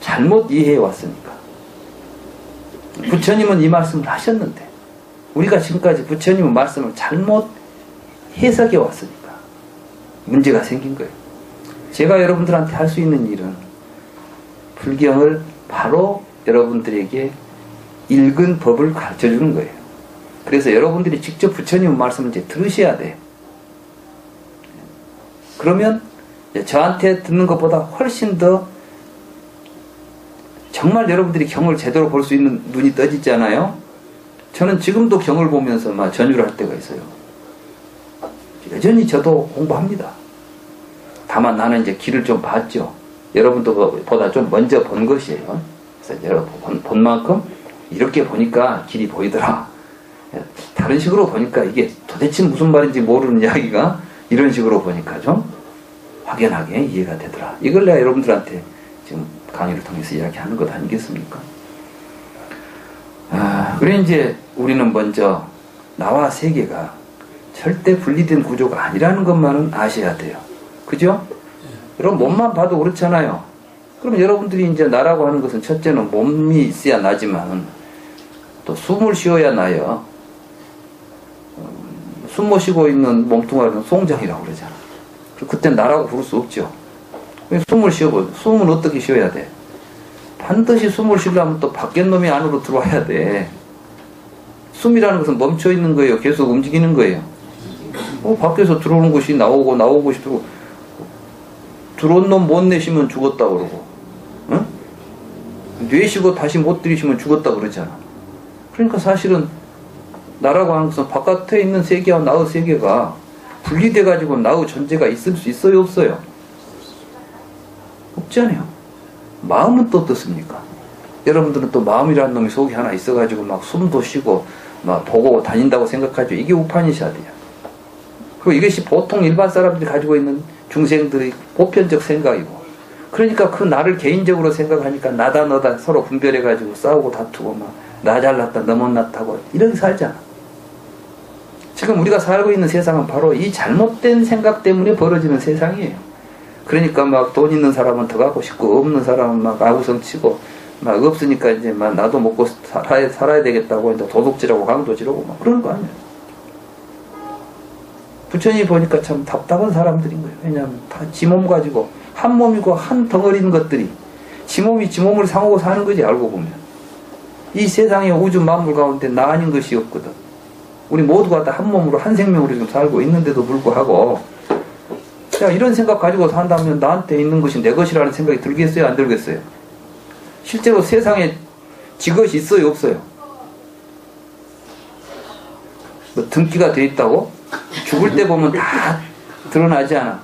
잘못 이해해 왔으니까. 부처님은 이 말씀을 하셨는데 우리가 지금까지 부처님의 말씀을 잘못 해석해 왔으니까 문제가 생긴 거예요. 제가 여러분들한테 할 수 있는 일은 불경을 바로 여러분들에게 읽은 법을 가르쳐 주는 거예요. 그래서 여러분들이 직접 부처님의 말씀을 이제 들으셔야 돼요. 그러면 저한테 듣는 것보다 훨씬 더 정말 여러분들이 경을 제대로 볼 수 있는 눈이 떠지잖아요. 저는 지금도 경을 보면서 막 전율을 할 때가 있어요. 여전히 저도 공부합니다. 다만 나는 이제 길을 좀 봤죠. 여러분들보다 좀 먼저 본 것이에요. 그래서 여러분 본 만큼 이렇게 보니까 길이 보이더라. 다른 식으로 보니까 이게 도대체 무슨 말인지 모르는 이야기가 이런 식으로 보니까 좀 확연하게 이해가 되더라. 이걸 내가 여러분들한테 지금 강의를 통해서 이야기하는 것 아니겠습니까? 그래 이제 우리는 먼저 나와 세계가 절대 분리된 구조가 아니라는 것만은 아셔야 돼요. 그죠? 여러분 몸만 봐도 그렇잖아요. 그럼 여러분들이 이제 나라고 하는 것은 첫째는 몸이 있어야 나지만 또 숨을 쉬어야 나요. 숨 못 쉬고 있는 몸뚱아리는 송장이라고 그러잖아. 그땐 나라고 부를 수 없죠. 숨을 쉬어보. 숨은 어떻게 쉬어야 돼? 반드시 숨을 쉬려면 또 밖에 놈이 안으로 들어와야 돼. 숨이라는 것은 멈춰 있는 거예요. 계속 움직이는 거예요. 밖에서 들어오는 것이 나오고 것이 들어오고. 들어온 놈 못 내쉬면 죽었다 그러고, 응? 내쉬고 다시 못 들이쉬면 죽었다 그러잖아. 그러니까 사실은 나라고 하는 것은 바깥에 있는 세계와 나의 세계가 분리돼가지고 나의 존재가 있을 수 있어요, 없어요? 없잖아요. 마음은 또 어떻습니까? 여러분들은 또 마음이라는 놈이 속에 하나 있어가지고 막 숨도 쉬고 막 보고 다닌다고 생각하죠. 이게 우파니샤드야. 그리고 이것이 보통 일반 사람들이 가지고 있는 중생들의 보편적 생각이고, 그러니까 그 나를 개인적으로 생각하니까 나다 너다 서로 분별해가지고 싸우고 다투고 막 나 잘났다 너 못났다고 이렇게 살잖아. 지금 우리가 살고 있는 세상은 바로 이 잘못된 생각 때문에 벌어지는 세상이에요. 그러니까 막 돈 있는 사람은 더 갖고 싶고 없는 사람은 막 아우성치고 막 없으니까 이제 막 나도 먹고 살아야 되겠다고 이제 도둑질하고 강도질하고 막 그런 거 아니에요. 부처님이 보니까 참 답답한 사람들인 거예요. 왜냐하면 다 지 몸 가지고 한 몸이고 한 덩어리인 것들이 지 몸이 지 몸을 상하고 사는 거지. 알고 보면 이 세상의 우주 만물 가운데 나 아닌 것이 없거든. 우리 모두가 다 한 몸으로 한 생명으로 지금 살고 있는데도 불구하고 야, 이런 생각 가지고 산다면 나한테 있는 것이 내 것이라는 생각이 들겠어요, 안 들겠어요? 실제로 세상에 지 것이 있어요, 없어요? 뭐 등기가 돼 있다고? 죽을 때 보면 다 드러나지 않아.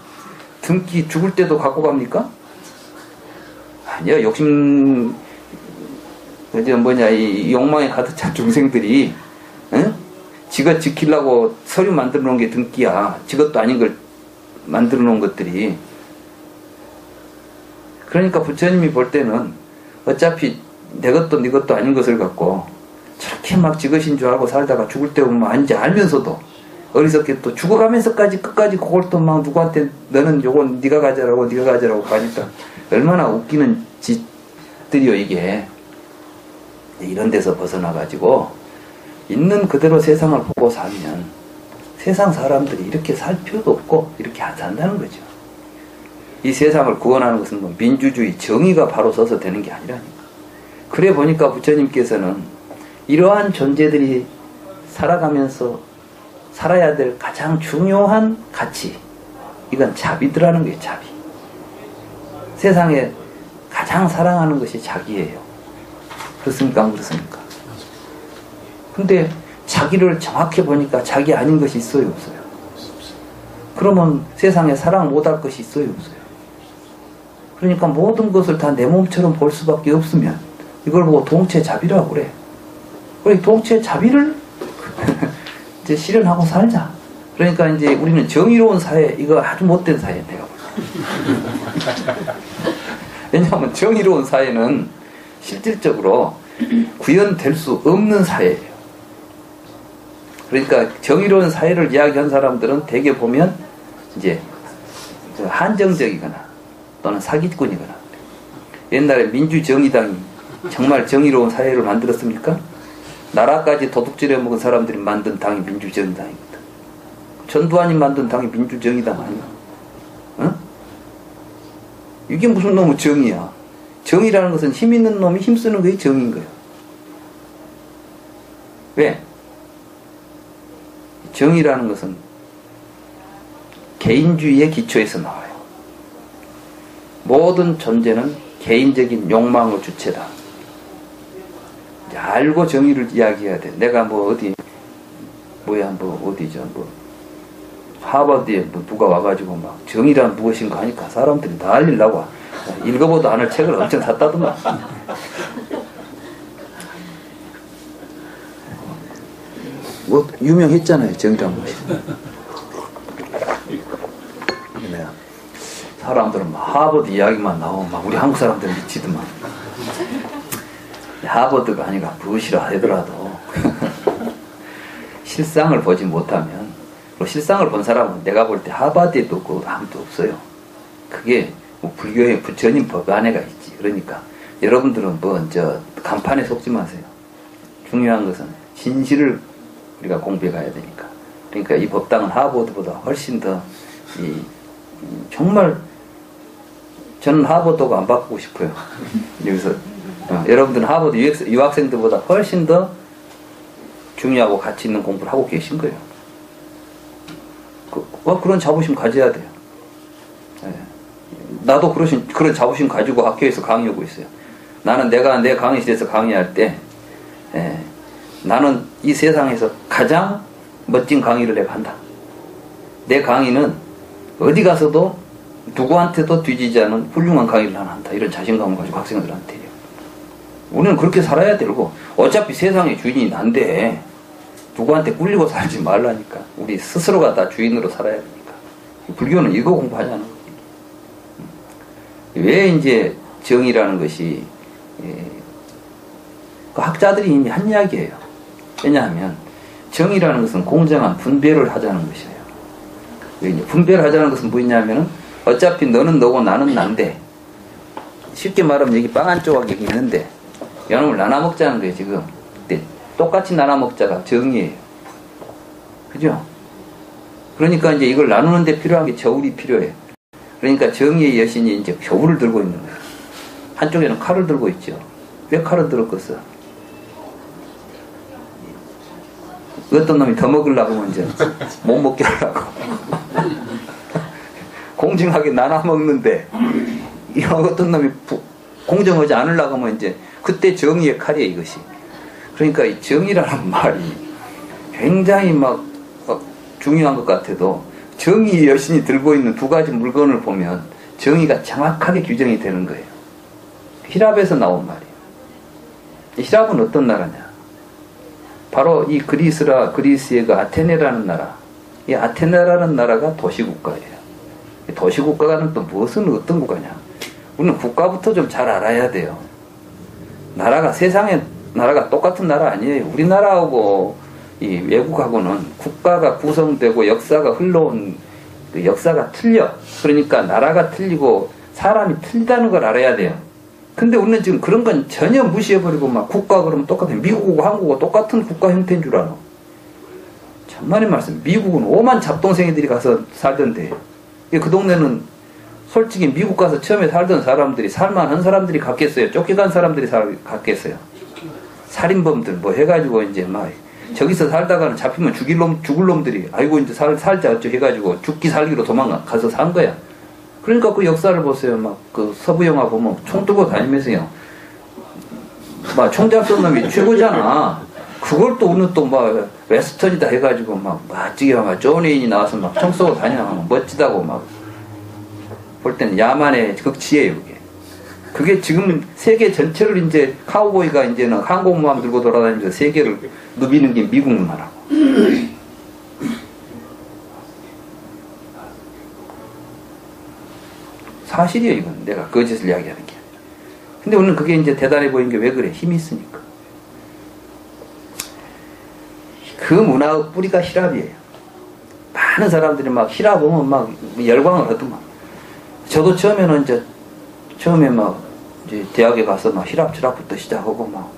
등기 죽을 때도 갖고 갑니까? 아니야. 욕심 이 욕망에 가득 찬 중생들이 응? 지가 지키려고 서류 만들어 놓은 게 등기야. 지것도 아닌 걸 만들어 놓은 것들이. 그러니까 부처님이 볼 때는 어차피 내 것도 네 것도 아닌 것을 갖고 저렇게 막 지것인 줄 알고 살다가 죽을 때 보면 아닌지 알면서도 어리석게 또 죽어가면서까지 끝까지 그걸 또 막 누구한테 너는 요건 네가 가져라고 가니까 얼마나 웃기는 짓들이요 이게. 이런 데서 벗어나가지고 있는 그대로 세상을 보고 살면 세상 사람들이 이렇게 살 필요도 없고 이렇게 안 산다는 거죠. 이 세상을 구원하는 것은 뭐 민주주의, 정의가 바로 서서 되는 게 아니라니까. 그래 보니까 부처님께서는 이러한 존재들이 살아가면서 살아야 될 가장 중요한 가치, 이건 자비더라는 거예요. 자비. 세상에 가장 사랑하는 것이 자기예요. 그렇습니까? 안 그렇습니까? 근데 자기를 정확히 보니까 자기 아닌 것이 있어요, 없어요? 그러면 세상에 사랑 못할 것이 있어요, 없어요? 그러니까 모든 것을 다 내 몸처럼 볼 수밖에 없으면 이걸 보고 동체자비라고 그래. 그래, 동체자비를 이제 실현하고 살자. 그러니까 이제 우리는 정의로운 사회, 이거 아주 못된 사회예요. 왜냐하면 정의로운 사회는 실질적으로 구현될 수 없는 사회예요. 그러니까 정의로운 사회를 이야기한 사람들은 대개 보면 이제 한정적이거나 또는 사기꾼이거나. 옛날에 민주정의당이 정말 정의로운 사회를 만들었습니까? 나라까지 도둑질해 먹은 사람들이 만든 당이 민주정의당입니다. 전두환이 만든 당이 민주정의당 아니야? 어? 이게 무슨 놈의 정의야? 정의라는 것은 힘 있는 놈이 힘쓰는 게 정의인 거예요. 왜? 정의라는 것은 개인주의의 기초에서 나와요. 모든 존재는 개인적인 욕망의 주체다. 이제 알고 정의를 이야기해야 돼. 내가 뭐 어디 어디죠? 하버드에 뭐 누가 와가지고 막 정의란 무엇인가 하니까 사람들이 난리를 와. 읽어보도 않을 책을 엄청 샀다더만. 뭐 유명했잖아요, 정의란 무엇이. 사람들은 막 하버드 이야기만 나오면 막 우리 한국 사람들은 미치더만. 하버드가 아니라 무엇이라 하더라도 실상을 보지 못하면, 실상을 본 사람은 내가 볼 때 하버드에도 없고 아무도 없어요. 그게 뭐 불교의 부처님 법 안에가 있지. 그러니까 여러분들은 간판에 속지 마세요. 중요한 것은 진실을 우리가 공부해 가야 되니까. 그러니까 이 법당은 하버드보다 훨씬 더 정말 저는 하버드가 안 바꾸고 싶어요. 여기서 여러분들은 하버드 유학생들보다 훨씬 더 중요하고 가치 있는 공부를 하고 계신 거예요. 그런 자부심 가져야 돼요. 나도 그런 자부심 가지고 학교에서 강의하고 있어요. 나는 내가 내 강의실에서 강의할 때 나는 이 세상에서 가장 멋진 강의를 내가 한다. 내 강의는 어디 가서도 누구한테도 뒤지지 않은 훌륭한 강의를 나는 한다. 이런 자신감을 가지고 학생들한테 해요. 우리는 그렇게 살아야 되고, 어차피 세상의 주인이 난데 누구한테 꿀리고 살지 말라니까. 우리 스스로가 다 주인으로 살아야 되니까. 불교는 이거 공부하자는 거예요. 왜 이제 정의라는 것이 그 학자들이 이미 한 이야기예요. 왜냐하면 정의라는 것은 공정한 분배를 하자는 것이에요. 이제 분배를 하자는 것은 뭐냐면은 어차피 너는 너고 나는 난데, 쉽게 말하면 여기 빵 한 조각 여기 있는데 이놈을 나눠 먹자는 거예요. 지금 근데 똑같이 나눠 먹자가 정의예요. 그죠? 그러니까 이제 이걸 나누는 데 필요한 게 저울이 필요해요. 그러니까 정의의 여신이 이제 저울을 들고 있는 거예요. 한쪽에는 칼을 들고 있죠. 왜 칼을 들었겠어? 어떤 놈이 더 먹으려고 하면 이제 못 먹게 하려고. 공정하게 나눠 먹는데 어떤 놈이 공정하지 않으려고 하면 이제 그때 정의의 칼이에요, 이것이. 그러니까 이 정의라는 말이 굉장히 중요한 것 같아도 정의의 여신이 들고 있는 두 가지 물건을 보면 정의가 정확하게 규정이 되는 거예요. 히랍에서 나온 말이에요. 히랍은 어떤 나라냐? 바로 이 그리스의 그 아테네라는 나라. 이 아테네라는 나라가 도시국가예요. 도시국가는 또 어떤 국가냐? 우리는 국가부터 좀 잘 알아야 돼요. 세상에 나라가 똑같은 나라 아니에요. 우리나라하고 이 외국하고는 국가가 구성되고 역사가 흘러온 그 역사가 틀려. 그러니까 나라가 틀리고 사람이 틀리다는 걸 알아야 돼요. 근데 우리는 지금 그런 건 전혀 무시해버리고 국가 그러면 똑같아요. 미국하고 한국하고 똑같은 국가 형태인 줄 알아. 참만의 말씀. 미국은 오만 잡동생이들이 가서 살던데, 그 동네는 솔직히 미국 가서 처음에 살던 사람들이 살만한 사람들이 갔겠어요? 쫓겨간 사람들이 갔겠어요? 살인범들 해가지고 이제 저기서 살다가는 잡히면 죽을 놈들이 아이고 이제 살자 어쩌 해가지고 죽기 살기로 가서 산 거야. 그러니까 그 역사를 보세요. 막 그 서부 영화 보면 총 들고 다니면서요. 막 총 잘 쏜 놈이 최고잖아. 그걸 또 오늘 또 막 웨스턴이다 해가지고 막 멋지게 막 존웨인이 나와서 막 총 쏘고 다니면 멋지다고 막 볼 때는 야만의 극치예요, 그게. 그게 지금 세계 전체를 이제 카우보이가 이제는 항공모함 들고 돌아다니면서 세계를 누비는 게 미국만 하고. 사실이에요, 이건. 내가 거짓을 이야기하는 게. 근데 오늘 그게 이제 대단해 보이는 게 왜 그래? 힘이 있으니까. 그 문화의 뿌리가 히랍이에요. 많은 사람들이 막 히랍 오면 막 열광을 하더만. 저도 처음에 막 이제 대학에 가서 막 히랍 철학부터 시작하고 막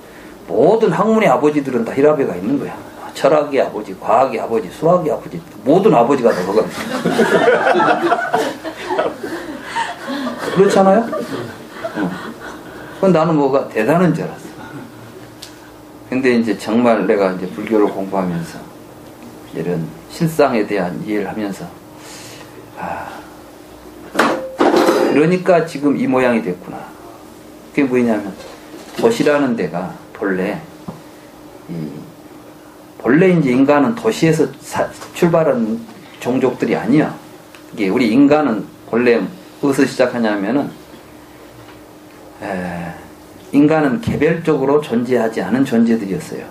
모든 학문의 아버지들은 다 히랍에가 있는 거야. 철학의 아버지, 과학의 아버지, 수학의 아버지, 모든 아버지가 다 거기. 그렇잖아요? 그건 나는 뭐가 대단한 줄 알았어. 근데 이제 정말 내가 이제 불교를 공부하면서 이런 실상에 대한 이해를 하면서 그러니까 지금 이 모양이 됐구나. 그게 뭐냐면 도시라는 데가 본래 이제 인간은 도시에서 출발한 종족들이 아니야. 이게 우리 인간은 본래 어디서 시작하냐면은 인간은 개별적으로 존재하지 않은 존재들이었어요.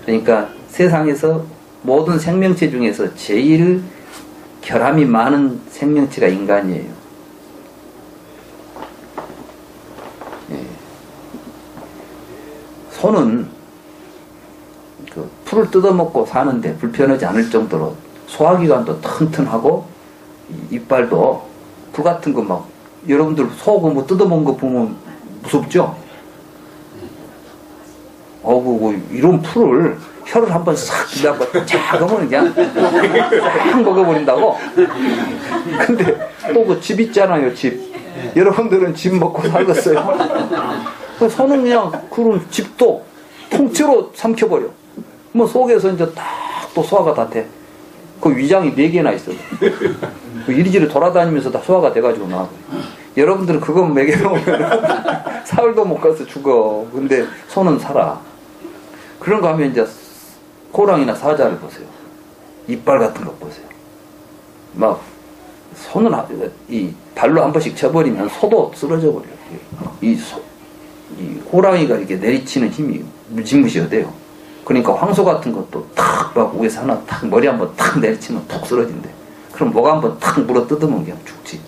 그러니까 세상에서 모든 생명체 중에서 제일 결함이 많은 생명체가 인간이에요. 소는 그 풀을 뜯어먹고 사는데 불편하지 않을 정도로 소화기관도 튼튼하고 이빨도 풀 같은 거 막 여러분들 소 뭐 뜯어먹은 거 보면 무섭죠? 이런 풀을 혀를 한번 싹 기다고 쫙 하면 그냥 싹 먹어버린다고? 근데 또 그 집 있잖아요, 집. 여러분들은 집 먹고 살겠어요? 소는 그냥 그런 집도 통째로 삼켜버려. 뭐 속에서 이제 딱 또 소화가 다 돼. 그 위장이 4개나 있어. 이리저리 돌아다니면서 다 소화가 돼가지고 나와. 여러분들은 그거 먹여놓으면 사흘도 못 가서 죽어. 근데 소는 살아. 그런 거 하면 이제 호랑이나 사자를 보세요. 이빨 같은 거 보세요. 막 소는 이 발로 한 번씩 쳐버리면 소도 쓰러져 버려요. 이 호랑이가 이렇게 내리치는 힘이 무지무지하대요. 그러니까 황소 같은 것도 탁 막 위에서 하나 탁 머리 한번 탁 내리치면 톡 쓰러진대. 그럼 뭐가 한번 탁 물어 뜯으면 그냥 죽지.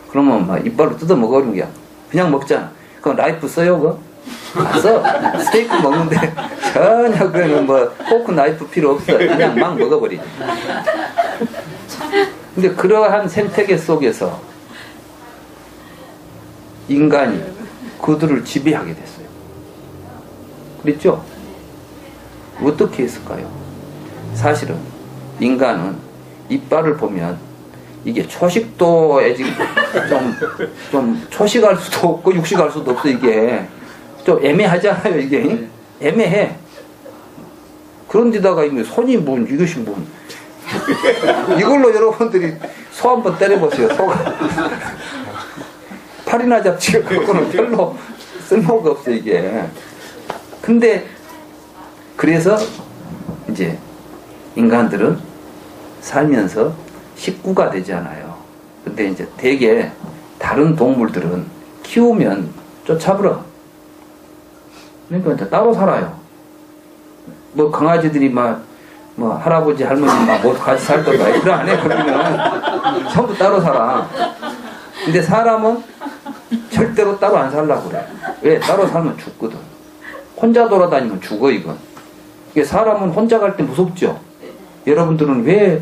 그러면 막 이빨로 뜯어 먹어버리면 그냥 먹잖아. 그럼 라이프 써요, 그거? 안 써. 스테이크 먹는데 전혀 그거는 뭐 포크 나이프 필요 없어. 그냥 막 먹어버리지. 근데 그러한 생태계 속에서 인간이 그들을 지배하게 됐어요. 그랬죠? 어떻게 했을까요? 사실은 인간은 이빨을 보면 이게 초식도 좀 초식할 수도 없고 육식할 수도 없어. 이게 좀 애매하잖아요. 이게 애매해. 그런데다가 이게 손이 이것이 이걸로 여러분들이 소 한번 때려보세요. 소가 팔이나 잡지가 갖고는 별로 쓸모가 없어 이게. 근데 그래서 이제 인간들은 살면서 식구가 되잖아요. 근데 이제 대개 다른 동물들은 키우면 쫓아버려. 그러니까 이제 따로 살아요. 뭐 강아지들이 뭐 할아버지 할머니 뭐 같이 살 거다. 그래 안 해. 그러면 전부 따로 살아. 근데 사람은 절대로 따로 안 살라고 그래. 왜? 따로 살면 죽거든. 혼자 돌아다니면 죽어 이건. 이게 사람은 혼자 갈 때 무섭죠. 여러분들은 왜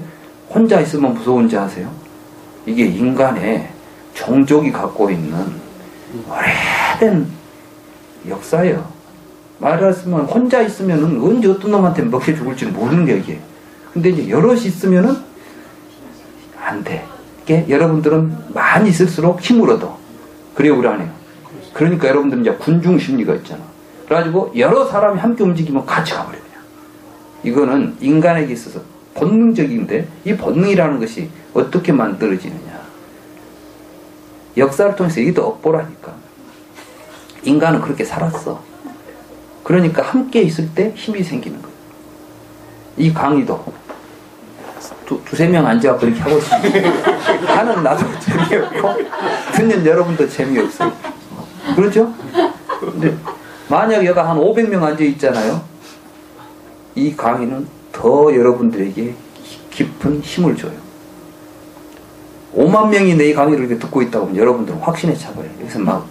혼자 있으면 무서운지 아세요? 이게 인간의 종족이 갖고 있는 오래된 역사예요. 말하자면 혼자 있으면은 언제 어떤 놈한테 먹혀 죽을지 모르는 게 이게. 근데 이제 여럿이 있으면은 안 돼. 이게 여러분들은 많이 있을수록 힘을 얻어. 그래요, 우리 안에요. 그러니까 여러분들은 이제 군중 심리가 있잖아. 그래가지고 여러 사람이 함께 움직이면 같이 가버려요. 이거는 인간에게 있어서 본능적인데 이 본능이라는 것이 어떻게 만들어지느냐. 역사를 통해서 이게 더 업보라니까. 인간은 그렇게 살았어. 그러니까 함께 있을 때 힘이 생기는 거예요. 이 강의도 두세 명 앉아서 그렇게 하고 있습니다. 하는 나도 재미없고 듣는 여러분도 재미없어요. 그렇죠? 근데 만약 여가 한 500명 앉아 있잖아요. 이 강의는 더 여러분들에게 깊은 힘을 줘요. 5만 명이 내 강의를 이렇게 듣고 있다고 하면 여러분들은 확신에 차버려요. 그래서 막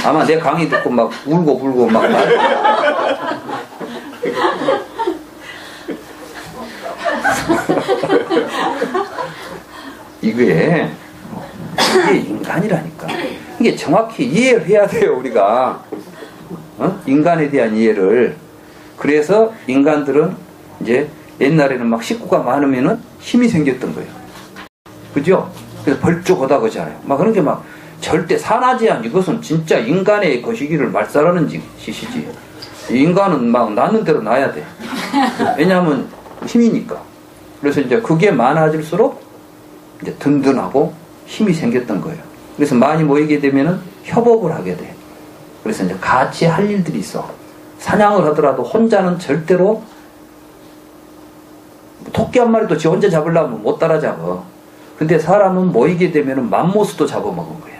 아마 내 강의 듣고 막 울고 불고 막 이게 인간이라니까. 이게 정확히 이해를 해야 돼요, 우리가. 인간에 대한 이해를. 그래서 인간들은 이제 옛날에는 막 식구가 많으면은 힘이 생겼던 거예요. 그죠? 그래서 벌쩍 오다 그러잖아요. 막 그런 게 막 절대 산하제한 이것은 진짜 인간의 것이기를 말살하는 짓이지. 인간은 막 낳는 대로 낳아야 돼. 왜냐하면 힘이니까. 그래서 이제 그게 많아질수록 이제 든든하고 힘이 생겼던 거예요. 그래서 많이 모이게 되면은 협업을 하게 돼. 그래서 이제 같이 할 일들이 있어. 사냥을 하더라도 혼자는 절대로 토끼 한 마리도 지 혼자 잡으려면 못 따라잡아. 근데 사람은 모이게 되면은 맘모스도 잡아먹은 거야.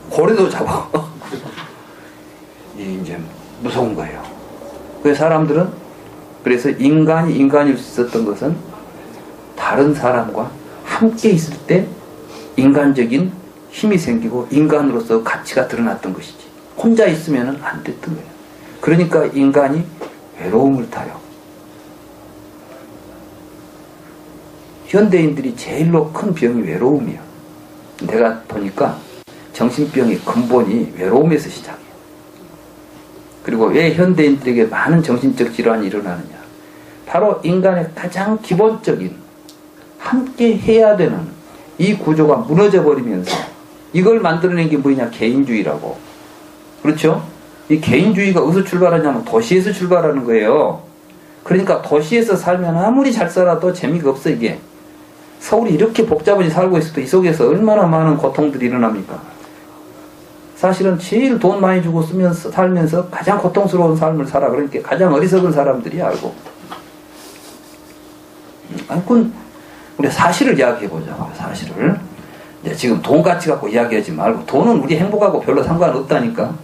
고래도 잡아. 이제 무서운 거예요. 그래서 사람들은 그래서 인간일 수 있었던 것은 다른 사람과 함께 있을 때 인간적인 힘이 생기고 인간으로서 가치가 드러났던 것이지. 혼자 있으면 안 됐던 거예요. 그러니까 인간이 외로움을 타요. 현대인들이 제일로 큰 병이 외로움이에요. 내가 보니까 정신병의 근본이 외로움에서 시작해요. 그리고 왜 현대인들에게 많은 정신적 질환이 일어나느냐. 바로 인간의 가장 기본적인 함께 해야 되는 이 구조가 무너져 버리면서 이걸 만들어낸 게 뭐냐? 개인주의라고. 그렇죠? 이 개인주의가 어디서 출발하냐면 도시에서 출발하는 거예요. 그러니까 도시에서 살면 아무리 잘 살아도 재미가 없어 이게. 서울이 이렇게 복잡하게 살고 있어도 이 속에서 얼마나 많은 고통들이 일어납니까? 사실은 제일 돈 많이 주고 살면서 가장 고통스러운 삶을 살아. 그러니까 가장 어리석은 사람들이 알고. 그건 우리 사실을 이야기해보자고요. 사실을. 이제 지금 돈 가치 갖고 이야기하지 말고 돈은 우리 행복하고 별로 상관없다니까.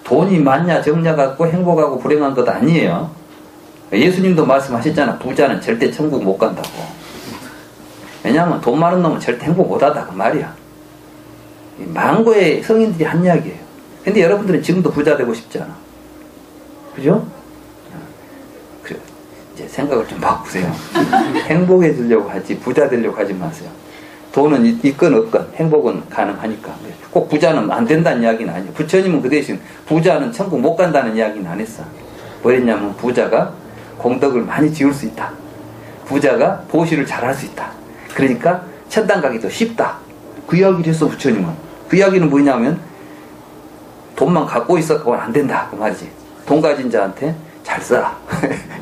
돈이 많냐 적냐 갖고 행복하고 불행한 것 아니에요. 예수님도 말씀하셨잖아. 부자는 절대 천국 못 간다고. 왜냐하면 돈 많은 놈은 절대 행복 못하다 그 말이야. 망고의 성인들이 한 이야기예요. 근데 여러분들은 지금도 부자 되고 싶지 않아. 그죠? 그래. 이제 생각을 좀 바꾸세요. 행복해지려고 하지 부자 되려고 하지 마세요. 돈은 있건 없건 행복은 가능하니까. 꼭 부자는 안 된다는 이야기는 아니에요. 부처님은 그 대신 부자는 천국 못 간다는 이야기는 안 했어. 뭐랬냐면 부자가 공덕을 많이 지을 수 있다. 부자가 보시를 잘할 수 있다. 그러니까 천당 가기도 쉽다. 그 이야기를 했어 부처님은. 그 이야기는 뭐냐면 돈만 갖고 있었고는 안 된다 그 말이지. 돈 가진 자한테 잘 써라.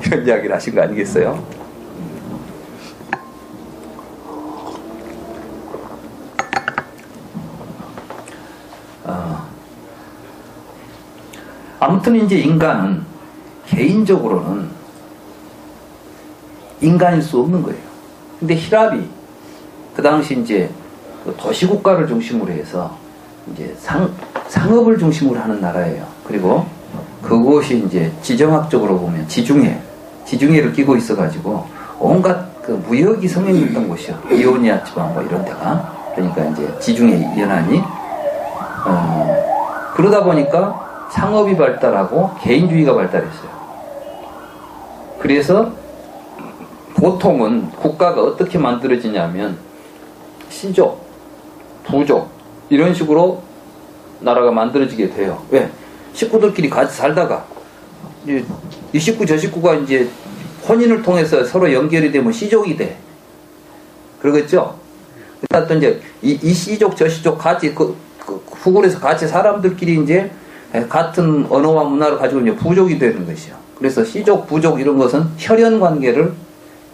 이런 이야기를 하신 거 아니겠어요? 아무튼 이제 인간은 개인적으로는 인간일 수 없는 거예요. 근데 히라비 그 당시 이제 도시국가를 중심으로 해서 이제 상업을 중심으로 하는 나라예요. 그리고 그곳이 이제 지정학적으로 보면 지중해를 끼고 있어가지고 온갖 그 무역이 성행했던 곳이요. 이오니아 지방 뭐 이런 데가. 그러니까 이제 지중해 연안이 그러다 보니까 상업이 발달하고 개인주의가 발달했어요. 그래서 보통은 국가가 어떻게 만들어지냐면 시족, 부족 이런 식으로 나라가 만들어지게 돼요. 왜? 식구들끼리 같이 살다가 이 식구 저 식구가 이제 혼인을 통해서 서로 연결이 되면 시족이 돼. 그러겠죠? 그러니까 또 이제 이 시족 저 시족 같이 그 후굴에서 같이 사람들끼리 이제 같은 언어와 문화를 가지고 이제 부족이 되는 것이요. 그래서 시족, 부족 이런 것은 혈연 관계를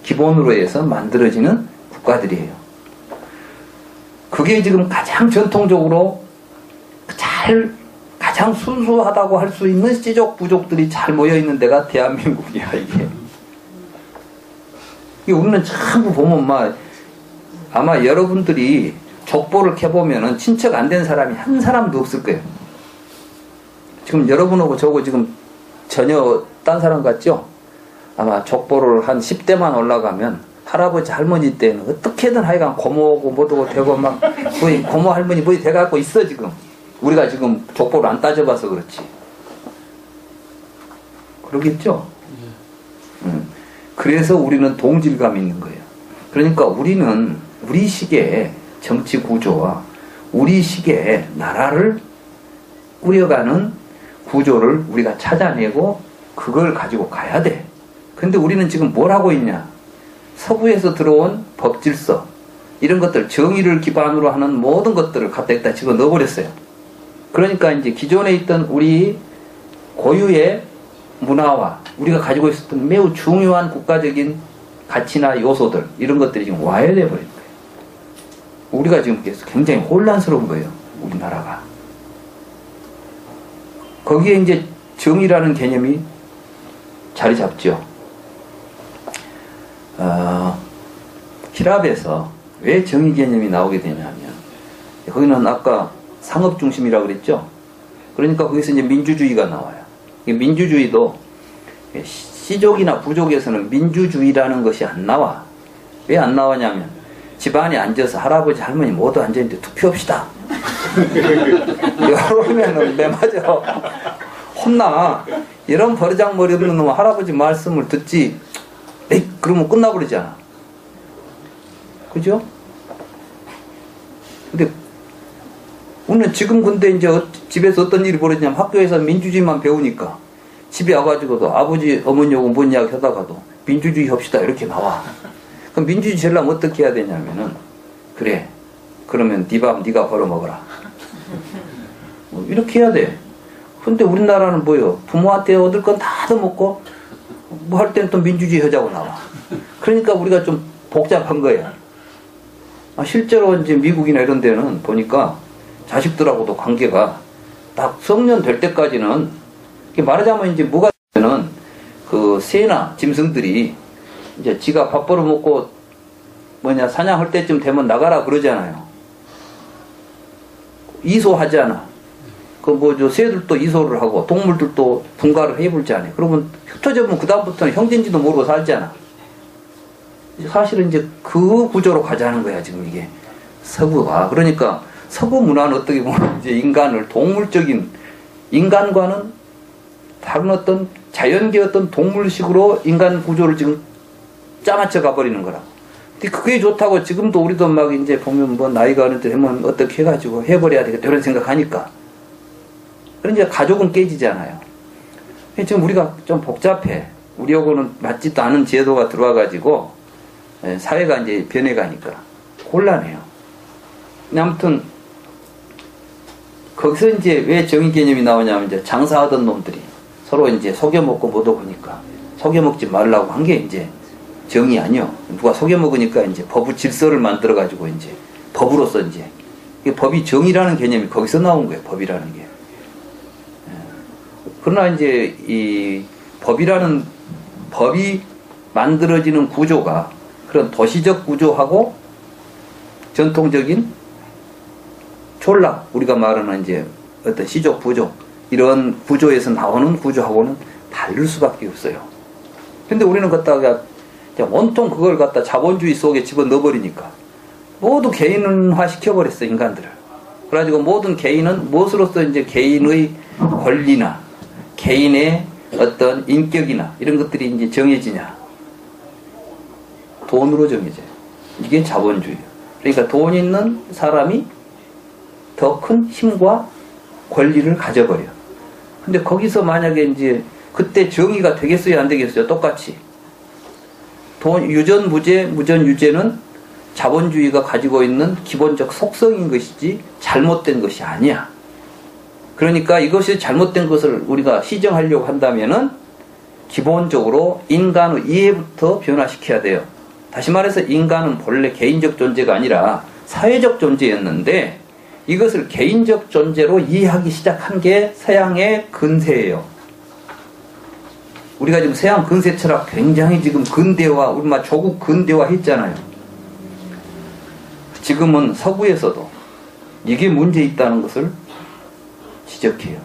기본으로 해서 만들어지는 국가들이에요. 그게 지금 가장 전통적으로 가장 순수하다고 할 수 있는 씨족 부족들이 잘 모여 있는 데가 대한민국이야, 이게. 우리는 전부 보면 아마 여러분들이 족보를 켜보면은 친척 안 된 사람이 한 사람도 없을 거예요. 지금 여러분하고 저거 지금 전혀 딴 사람 같죠? 아마 족보를 한 10대만 올라가면 할아버지 할머니 때는 어떻게든 하여간 고모고 뭐도 되고 막 거의 고모 할머니 뭐이 돼갖고 있어 지금. 우리가 지금 족보를 안 따져봐서 그렇지. 그러겠죠? 그래서 우리는 동질감이 있는 거예요. 그러니까 우리는 우리 식의 정치 구조와 우리 식의 나라를 꾸려가는 구조를 우리가 찾아내고 그걸 가지고 가야 돼. 근데 우리는 지금 뭘 하고 있냐? 서구에서 들어온 법질서 이런 것들, 정의를 기반으로 하는 모든 것들을 갖다 집어 넣어버렸어요. 그러니까 이제 기존에 있던 우리 고유의 문화와 우리가 가지고 있었던 매우 중요한 국가적인 가치나 요소들 이런 것들이 지금 와해돼 버린 거예요. 우리가 지금 굉장히 혼란스러운 거예요. 우리나라가. 거기에 이제 정의라는 개념이 자리 잡죠. 히랍에서 왜 정의 개념이 나오게 되냐면 거기는 아까 상업 중심이라고 그랬죠. 그러니까 거기서 이제 민주주의가 나와요. 민주주의도 시족이나 부족에서는 민주주의라는 것이 안 나와. 왜 안 나오냐면 집안에 앉아서 할아버지 할머니 모두 앉아있는데 투표합시다. 이러면은 내 맞아 혼나. 이런 버르장머리 없는 놈은 할아버지 말씀을 듣지. 에이 그러면 끝나버리잖아. 그죠? 근데 우리는 지금 근데 이제 집에서 어떤 일이 벌어지냐면 학교에서 민주주의만 배우니까 집에 와가지고도 아버지 어머니하고 뭔 이야기 하다가도 민주주의 합시다 이렇게 나와. 그럼 민주주의 하려면 어떻게 해야 되냐면은 그래 그러면 네 밥 네가 벌어먹어라 이렇게 해야 돼. 근데 우리나라는 뭐요? 부모한테 얻을 건 다 얻어먹고 뭐 할 때는 또 민주주의 하자고 나와. 그러니까 우리가 좀 복잡한 거야. 실제로 이제 미국이나 이런 데는 보니까 자식들하고도 관계가 딱 성년 될 때까지는 말하자면 이제 뭐가 되면은 그 새나 짐승들이 이제 지가 밥 벌어 먹고 사냥할 때쯤 되면 나가라 그러잖아요. 이소하잖아. 저 새들도 이소를 하고 동물들도 분가를 해볼잖아요. 그러면 흩어져면 그다음부터는 형제인지도 모르고 살잖아. 사실은 이제 그 구조로 가자는 거야 지금 이게 서구가. 그러니까 서구 문화는 어떻게 보면 이제 인간을 동물적인 인간과는 다른 어떤 자연계 어떤 동물식으로 인간 구조를 지금 짜맞춰 가버리는 거라. 근데 그게 좋다고 지금도 우리도 막 이제 보면 뭐 나이가 어느 때 하면 어떻게 해가지고 해버려야 되겠다 이런 생각하니까. 그러니까 가족은 깨지잖아요. 지금 우리가 좀 복잡해. 우리하고는 맞지도 않은 제도가 들어와가지고 사회가 이제 변해가니까 곤란해요. 아무튼 거기서 이제 왜 정의 개념이 나오냐면 이제 장사하던 놈들이 서로 이제 속여먹고 뭐도 보니까 속여먹지 말라고 한 게 이제 정의 아니요. 누가 속여먹으니까 이제 법의 질서를 만들어가지고 이제 법으로서 이제 법이 정의라는 개념이 거기서 나온 거예요. 법이라는 게. 그러나 이제 이 법이 만들어지는 구조가 그런 도시적 구조하고 전통적인 촌락, 우리가 말하는 이제 어떤 시족, 부족, 이런 구조에서 나오는 구조하고는 다를 수밖에 없어요. 근데 우리는 갖다가 온통 그걸 갖다 자본주의 속에 집어넣어버리니까 모두 개인화 시켜버렸어, 인간들을. 그래가지고 모든 개인은 무엇으로서 이제 개인의 권리나 개인의 어떤 인격이나 이런 것들이 이제 정해지냐? 돈으로 정해져요. 이게 자본주의예요. 그러니까 돈 있는 사람이 더 큰 힘과 권리를 가져버려. 근데 거기서 만약에 이제 그때 정의가 되겠어요, 안 되겠어요? 똑같이. 유전무죄, 무전유죄는 자본주의가 가지고 있는 기본적 속성인 것이지 잘못된 것이 아니야. 그러니까 이것이 잘못된 것을 우리가 시정하려고 한다면은 기본적으로 인간의 이해부터 변화시켜야 돼요. 다시 말해서 인간은 본래 개인적 존재가 아니라 사회적 존재였는데 이것을 개인적 존재로 이해하기 시작한 게 서양의 근세예요. 우리가 지금 서양 근세 철학 굉장히 지금 근대화, 우리만 조국 근대화 했잖아요. 지금은 서구에서도 이게 문제 있다는 것을 지적해요.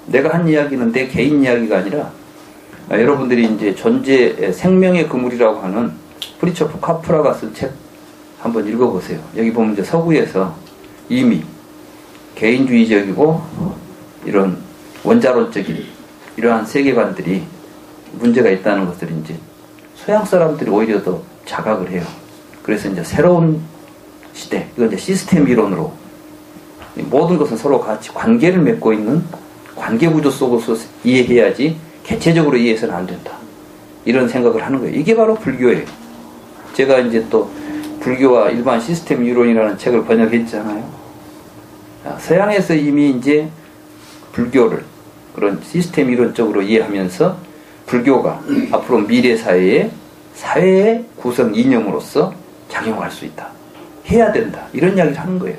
내가 한 이야기는 내 개인 이야기가 아니라 여러분들이 이제 존재, 생명의 그물이라고 하는 프리처프 카프라가 쓴 책 한번 읽어보세요. 여기 보면 이제 서구에서 이미 개인주의적이고 이런 원자론적인 이러한 세계관들이 문제가 있다는 것을 이제 서양 사람들이 오히려 더 자각을 해요. 그래서 이제 새로운 시대, 이건 이제 시스템 이론으로 모든 것은 서로 같이 관계를 맺고 있는 관계 구조 속에서 이해해야지 개체적으로 이해해서는 안 된다. 이런 생각을 하는 거예요. 이게 바로 불교예요. 제가 이제 또 불교와 일반 시스템 이론이라는 책을 번역했잖아요. 서양에서 이미 이제 불교를 그런 시스템 이론적으로 이해하면서 불교가 앞으로 미래 사회의 구성 이념으로서 작용할 수 있다. 해야 된다. 이런 이야기를 하는 거예요.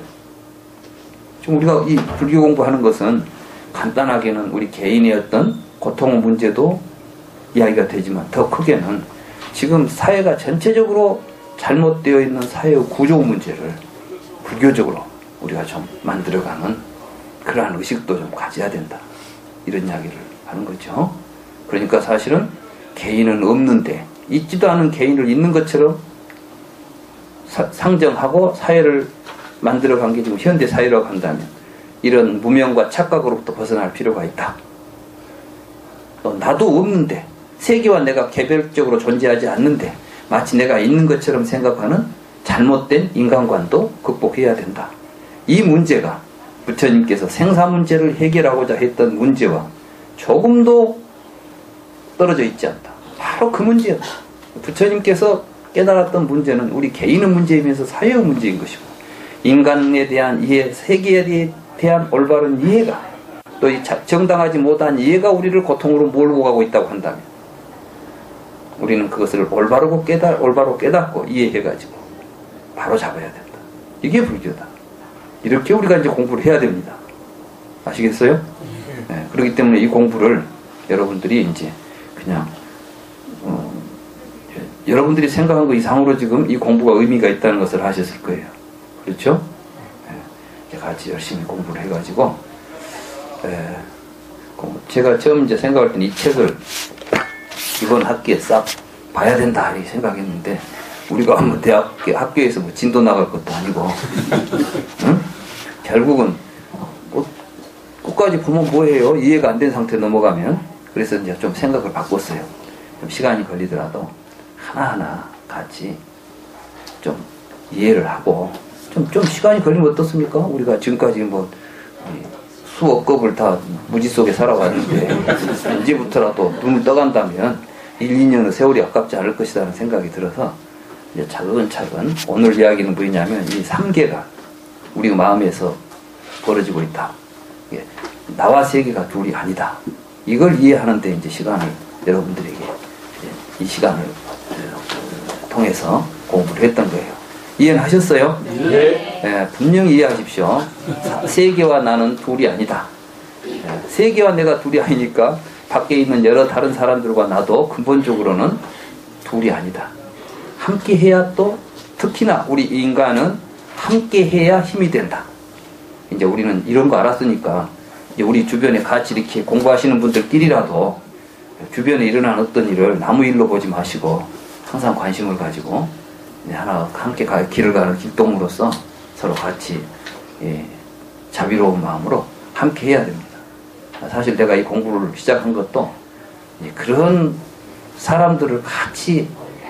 지금 우리가 이 불교 공부하는 것은 간단하게는 우리 개인의 어떤 고통 문제도 이야기가 되지만 더 크게는 지금 사회가 전체적으로 잘못되어 있는 사회의 구조 문제를 불교적으로 우리가 좀 만들어가는 그러한 의식도 좀 가져야 된다. 이런 이야기를 하는 거죠. 그러니까 사실은 개인은 없는데 있지도 않은 개인을 있는 것처럼 상정하고 사회를 만들어간 게 지금 현대 사회라고 한다면 이런 무명과 착각으로부터 벗어날 필요가 있다. 나도 없는데 세계와 내가 개별적으로 존재하지 않는데 마치 내가 있는 것처럼 생각하는 잘못된 인간관도 극복해야 된다. 이 문제가 부처님께서 생사 문제를 해결하고자 했던 문제와 조금도 떨어져 있지 않다. 바로 그 문제였다. 부처님께서 깨달았던 문제는 우리 개인의 문제이면서 사회의 문제인 것이고 인간에 대한 이해, 세계에 대한 올바른 이해가 또 이 정당하지 못한 이해가 우리를 고통으로 몰고 가고 있다고 한다면 우리는 그것을 올바로 깨닫고 이해해가지고 바로 잡아야 된다. 이게 불교다. 이렇게 우리가 이제 공부를 해야 됩니다. 아시겠어요? 네, 그렇기 때문에 이 공부를 여러분들이 이제 그냥 여러분들이 생각한 것 이상으로 지금 이 공부가 의미가 있다는 것을 아셨을 거예요. 그렇죠? 네, 같이 열심히 공부를 해가지고 제가 처음 이제 생각할 때는 이 책을 이번 학기에 싹 봐야 된다 이렇게 생각했는데 우리가 뭐 학교에서 뭐 진도 나갈 것도 아니고 응? 결국은 뭐 끝까지 보면 뭐해요? 이해가 안 된 상태에 넘어가면. 그래서 이제 좀 생각을 바꿨어요. 좀 시간이 걸리더라도 하나하나 같이 좀 이해를 하고 좀 시간이 걸리면 어떻습니까? 우리가 지금까지 뭐 수억 겁을 다 무지 속에 살아왔는데 이제부터라도 눈을 떠간다면 1, 2년의 세월이 아깝지 않을 것이라는 생각이 들어서 이제 차근차근 오늘 이야기는 뭐냐면 이 3계가 우리 마음에서 벌어지고 있다. 나와 세계가 둘이 아니다. 이걸 이해하는데 이제 시간을 여러분들에게 이 시간을 통해서 공부를 했던 거예요. 이해는 하셨어요? 네. 네, 분명히 이해하십시오. 세계와 나는 둘이 아니다. 세계와 내가 둘이 아니니까 밖에 있는 여러 다른 사람들과 나도 근본적으로는 둘이 아니다. 함께 해야 또 특히나 우리 인간은 함께 해야 힘이 된다. 이제 우리는 이런 거 알았으니까 이제 우리 주변에 같이 이렇게 공부하시는 분들끼리라도 주변에 일어난 어떤 일을 남의 일로 보지 마시고 항상 관심을 가지고 하나 함께 길을 가는 길동으로서 서로 같이 자비로운 마음으로 함께 해야 됩니다. 사실 내가 이 공부를 시작한 것도 그런 사람들을 같이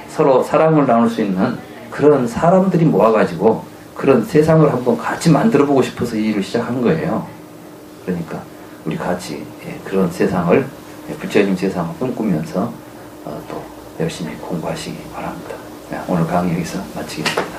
서로 사랑을 나눌 수 있는 그런 사람들이 모아가지고 그런 세상을 한번 같이 만들어 보고 싶어서 이 일을 시작한 거예요. 그러니까 우리 같이 그런 세상을 부처님 세상을 꿈꾸면서 또 열심히 공부하시기 바랍니다. 오늘 강의 여기서 마치겠습니다.